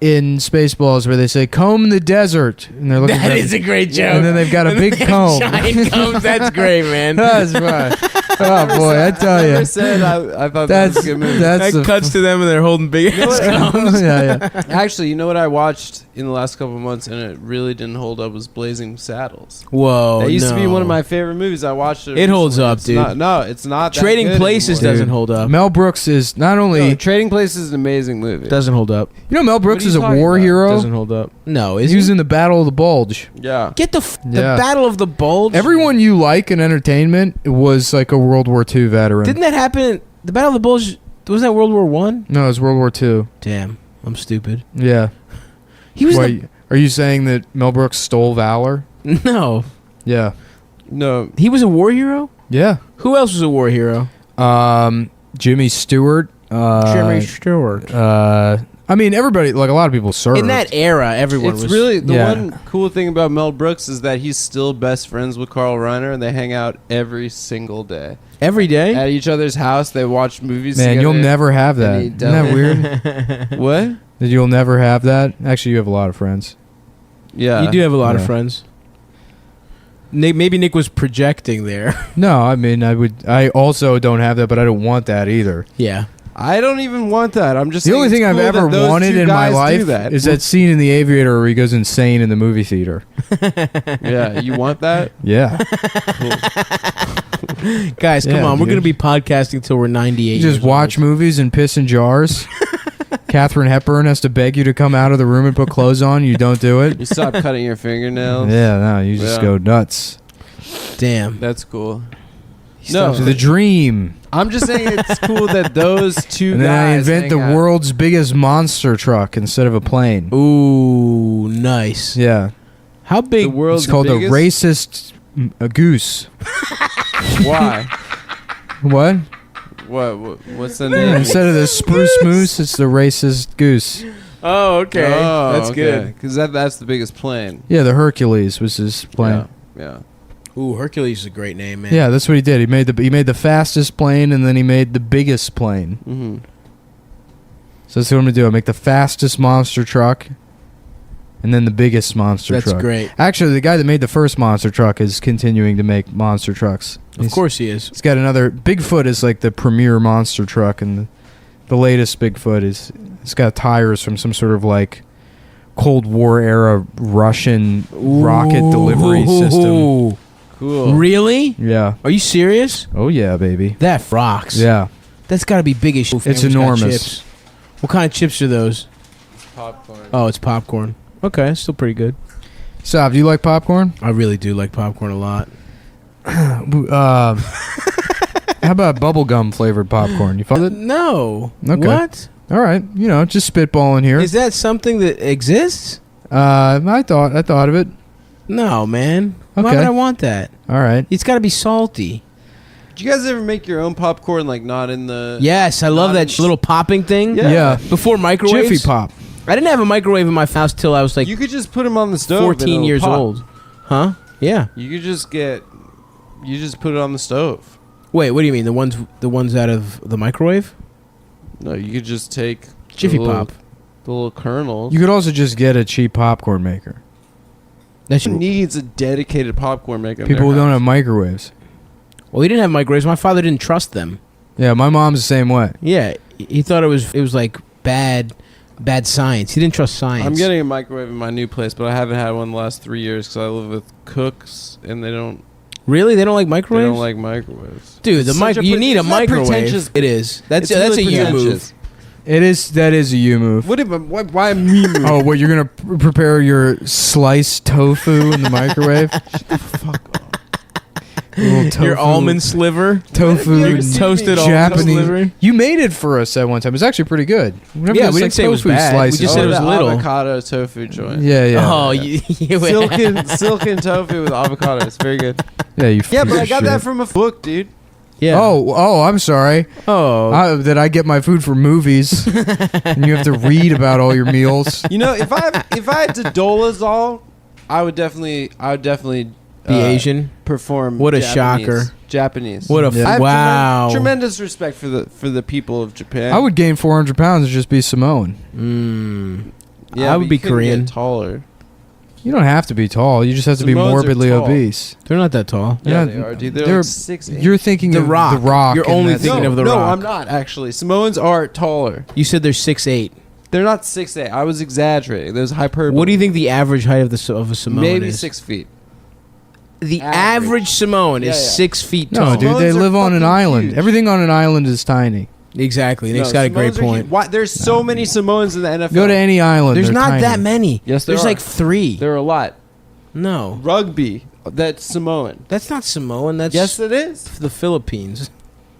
Spaceballs where they say comb the desert, and they're looking. That at is a great joke. And then they've got a big comb. Giant combs. That's great, man. That's right. Oh boy, I tell never you, said I thought that was a good movie. that's That cuts to them and they're holding big ass guns. yeah. Actually, you know what I watched in the last couple of months and it really didn't hold up was Blazing Saddles. Whoa, That used to be no. one of my favorite movies. I watched it. It holds recently. up, It's dude. no, it's not. That Trading good Places anymore. doesn't hold up. Mel Brooks is not only No, Trading Places is an amazing movie. Doesn't hold up. Mel Brooks are is you a talking war about? hero. Doesn't hold up. No, is He was in the Battle of the Bulge. Yeah. Get the Yeah. Battle of the Bulge. Everyone you like in entertainment was like a World War II veteran. Didn't that happen? The Battle of the Bulge wasn't that World War One? No, it was World War II. Damn, I'm stupid. Yeah. He was Wait, are you saying that Mel Brooks stole valor? no. Yeah. No. He was a war hero. Yeah. Who else was a war hero? Jimmy Stewart. Stewart. I mean, everybody, like a lot of people served. In that era, everyone It's was really the Yeah. one cool thing about Mel Brooks is that he's still best friends with Carl Reiner and they hang out every single day every day. at each other's house. They watch movies. Man, together. you'll never have that. And he Isn't that weird? What? That you'll never have that? Actually, you have a lot of friends. Yeah, You do have a lot of Yeah. friends. Maybe Nick was projecting there. No, I mean, I also don't have that, but I don't want that either. Yeah. I don't even want that. I'm just The saying only it's thing I've cool ever that those wanted two in my guys do life that. is that scene in The Aviator where he goes insane in the movie theater. Yeah, you want that? Yeah. Guys, come Yeah, on. We're dude. going to be podcasting till we're 98. You just years watch old. movies and piss in jars. Katharine Hepburn has to beg you to come out of the room and put clothes on. You don't do it. You stop cutting your fingernails. Yeah, no, you just Yeah. go nuts. Damn. That's cool. No. It's the dream. I'm just saying it's cool that those two And then I guys invent the hang out. world's biggest monster truck instead of a plane. Ooh, nice. Yeah. How The big? world's It's called biggest? a racist goose. Why? What? What's the name? Instead of the spruce moose, it's the racist goose. Oh, okay. Oh, That's good. Because that's the biggest plane. Yeah, the Hercules was his plane. Yeah. Ooh, Hercules is a great name, man. Yeah, that's what he did. He made the fastest plane, and then he made the biggest plane. Mm-hmm. So that's what I'm gonna do. I make the fastest monster truck, and then the biggest monster That's truck. great. Actually, the guy that made the first monster truck is continuing to make monster trucks. Of course he is. He's got another. Bigfoot is like the premier monster truck, and the latest Bigfoot is it's got tires from some sort of like Cold War era Russian rocket delivery system. Ooh. Cool. Really? Yeah. Are you serious? Oh yeah, baby. That rocks. Yeah. That's got to be big as shit. It's Family's got enormous. chips. What kind of chips are those? Popcorn. Oh, it's popcorn. Okay, still pretty good. Sav, do you like popcorn? I really do like popcorn a lot. How about bubblegum flavored popcorn? You found it? No. Okay. What? All right. You know, just spitballing here. Is that something that exists? I thought of it. No, man. Why Okay. would I want that? All right. It's got to be salty. Did you guys ever make your own popcorn, like not in the? Yes, I love Not that in- little popping thing. Yeah. Before microwaves. Jiffy Pop. I didn't have a microwave in my house till I was like You could just put them on the stove. and 14 it'll years pop. old. Huh? Yeah. You could just put it on the stove. Wait, what do you mean? The ones out of the microwave? No, you could just take Jiffy the little- Pop. the little kernels. You could also just get a cheap popcorn maker. That's Who needs a dedicated popcorn maker? in People their who don't house? have microwaves. Well, he didn't have microwaves. My father didn't trust them. Yeah, my mom's the same way. Yeah, he thought it was like bad science. He didn't trust science. I'm getting a microwave in my new place, but I haven't had one the last 3 years because I live with cooks and they don't Really? They don't like microwaves? like microwaves. Dude, It's such you need a it's not microwave. pretentious. It is. That's It's a really you pretentious. move. That is a you move. Why me move? Oh, what, you're going to prepare your sliced tofu in the microwave? Little tofu. Your almond sliver. Tofu. Your and toasted almond sliver. Japanese. You made it for us that one time. It was actually pretty good. Whenever Yeah, there's, we like, didn't say it was tofu bad. We slices. just said it was the little. avocado tofu joint. Yeah, yeah. Oh, yeah. you Silken tofu with avocado. It's very good. Yeah, you Yeah, piece but I of got shit. that from a book, dude. Yeah. Oh, I'm sorry. Oh. That I get my food from movies, and you have to read about all your meals. You know, if I had to dolazol, I would definitely Be Asian. perform. What a Japanese. shocker. Japanese. What a Yeah. I have wow. tremendous respect for the people of Japan. I would gain 400 pounds and just be Samoan. Mm. Yeah, I but would you be couldn't Korean. Get taller. You don't have to be tall. You just have to be Samoans are morbidly tall. obese. They're not that tall. Yeah, Yeah, they are, dude. They're they're- like 6'8". You're thinking The of Rock. The Rock. You're and only that's- thinking of The no, Rock. I'm not actually. Samoans are taller. You said they're 6'8". They're not 6'8". I was exaggerating. There's hyperbole. What do you think the average height of a Samoan Maybe is? 6 feet. The Average. average Samoan is Yeah, yeah. 6 feet No, tall. dude, they Samoans are live on an fucking island. huge. Everything on an island is tiny. Exactly. Nick's No, got a great Samoans are point. huge. Why? There's so many Samoans in the NFL. Go to any island. There's they're not tiny. that many. Yes, there There's are. like 3. There are a lot. No. Rugby. That's Samoan. That's not Samoan. That's Yes, it is. the Philippines.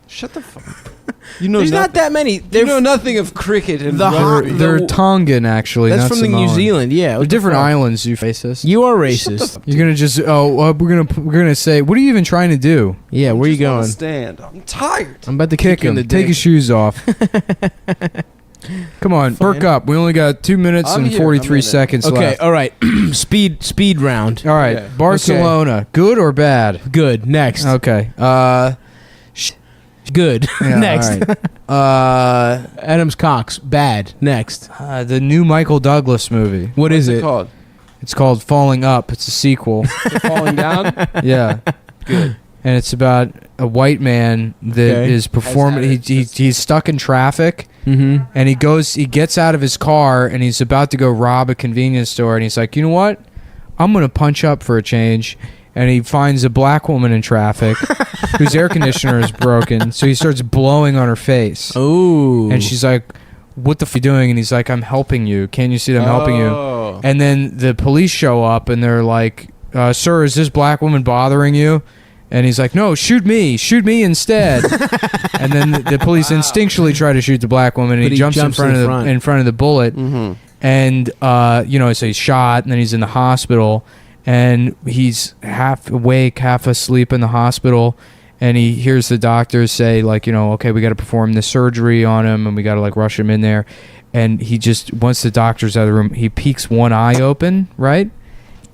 Shut the fuck. You know There's nothing. not that many. You They're know nothing of cricket and The rugby. They're The- Tongan, actually. That's not from Samoan. New Zealand. Yeah. They're different islands. You racist. You are racist. You're gonna just we're gonna say, what are you even trying to do? Yeah. Where you Just wanna going? Stand. I'm tired. I'm about to Kick you in him. the Take dick. his shoes off. Come on, Fine. perk up. We only got 2 minutes I'm and here. 43 I'm in it. seconds Okay. left. All right. speed round. All right, Okay. Barcelona, good or bad? Good. Next. Okay. Good. Yeah, Next. all right. Adams Cox. Bad. Next. The new Michael Douglas movie. What is What's it? called? It's called Falling Up. It's a sequel. They're falling down. Yeah. Good. And it's about a white man that is Okay. performing. Has had it. He's stuck in traffic, Mm-hmm. and he gets out of his car, and he's about to go rob a convenience store, and he's like, you know what? I'm gonna punch up for a change. And he finds a black woman in traffic whose air conditioner is broken, so he starts blowing on her face. Ooh. And she's like, what the f*** are you doing? And he's like, I'm helping you. Can't you see that I'm helping you? Oh. And then the police show up, and they're like, sir, is this black woman bothering you? And he's like, no, shoot me instead. And then the police instinctually try to shoot the black woman, and But he jumps in front of the bullet. Mm-hmm. And so he's shot, and then he's in the hospital, and he's half awake, half asleep in the hospital, and he hears the doctors say, like, okay, we got to perform this surgery on him, and we got to like rush him in there. And he just, once the doctor's out of the room, he peeks one eye open, right?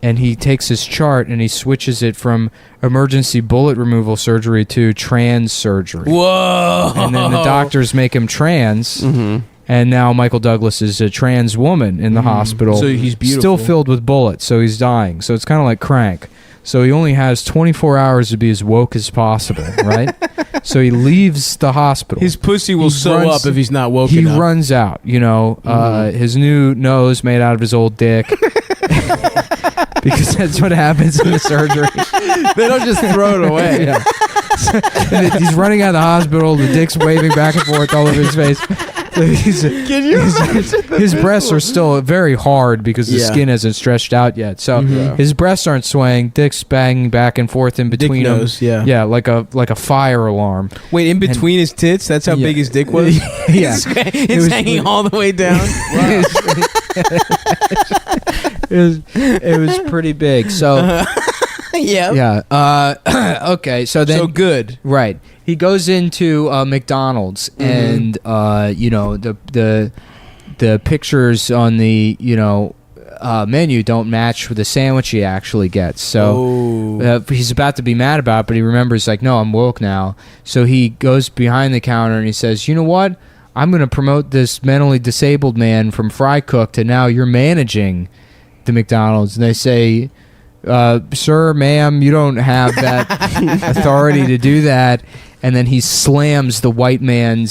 And he takes his chart and he switches it from emergency bullet removal surgery to trans surgery. Whoa. And then the doctors make him trans. Mm-hmm. And now Michael Douglas is a trans woman in the hospital. So he's beautiful. Still filled with bullets, so he's dying. So it's kind of like Crank. So he only has 24 hours to be as woke as possible, right? So he leaves the hospital. His pussy will He sew runs- up if he's not woke He enough. runs out, his new nose made out of his old dick. Because that's what happens in the surgery. They don't just throw it away. Yeah. And he's running out of the hospital. The dick's waving back and forth all over his face. Can you imagine His breasts are still very hard because the Yeah. skin hasn't stretched out yet. So Mhm. his breasts aren't swaying. Dick's banging back and forth in Dick between them. nose, yeah. Yeah, like a fire alarm. Wait, in between his tits? That's how Yeah. big his dick was? Yeah. It's was- hanging all the way down. It was pretty big. So Yeah. yeah. Okay. So then So good. right. He goes into McDonald's, and the pictures on the menu don't match with the sandwich he actually gets. So he's about to be mad about it, but he remembers, like, no, I'm woke now. So he goes behind the counter and he says, you know what? I'm going to promote this mentally disabled man from fry cook to now you're managing the McDonald's. And they say, sir, ma'am, you don't have that authority to do that. And then he slams the white man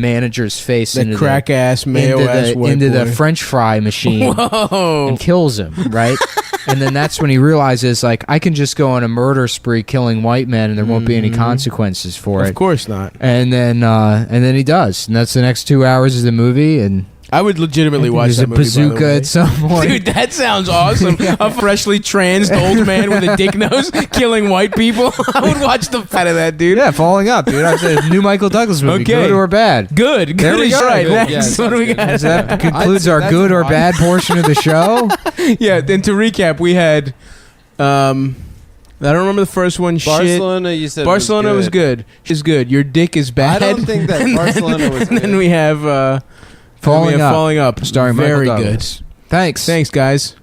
manager's face That into crack ass mayo ass white into the boy. French fry machine. Whoa. And kills him, right? And then that's when he realizes, like, I can just go on a murder spree killing white men and there won't be any consequences for it. Of course not. And then he does. And that's the next 2 hours of the movie. And I would legitimately watch there's that a movie, by the bazooka way. at some point. Dude, that sounds awesome. A freshly trans old man with a dick nose killing white people. I would watch the fat of that, dude. Yeah, Falling Up, dude. I said new Michael Douglas movie, Okay. good or bad. Good. There Good we is go. right. Good. Next, Yeah, what do we sounds got? So that concludes I'd our say good that's or fine. bad portion of the show. Yeah, and to recap, we had I don't remember the first one. Barcelona, you said Barcelona was good. Is good. Your dick is bad. I don't think that Barcelona was And then good. we have Falling Up, Falling Up, starring very Michael good. Douglas. Thanks. Thanks, guys.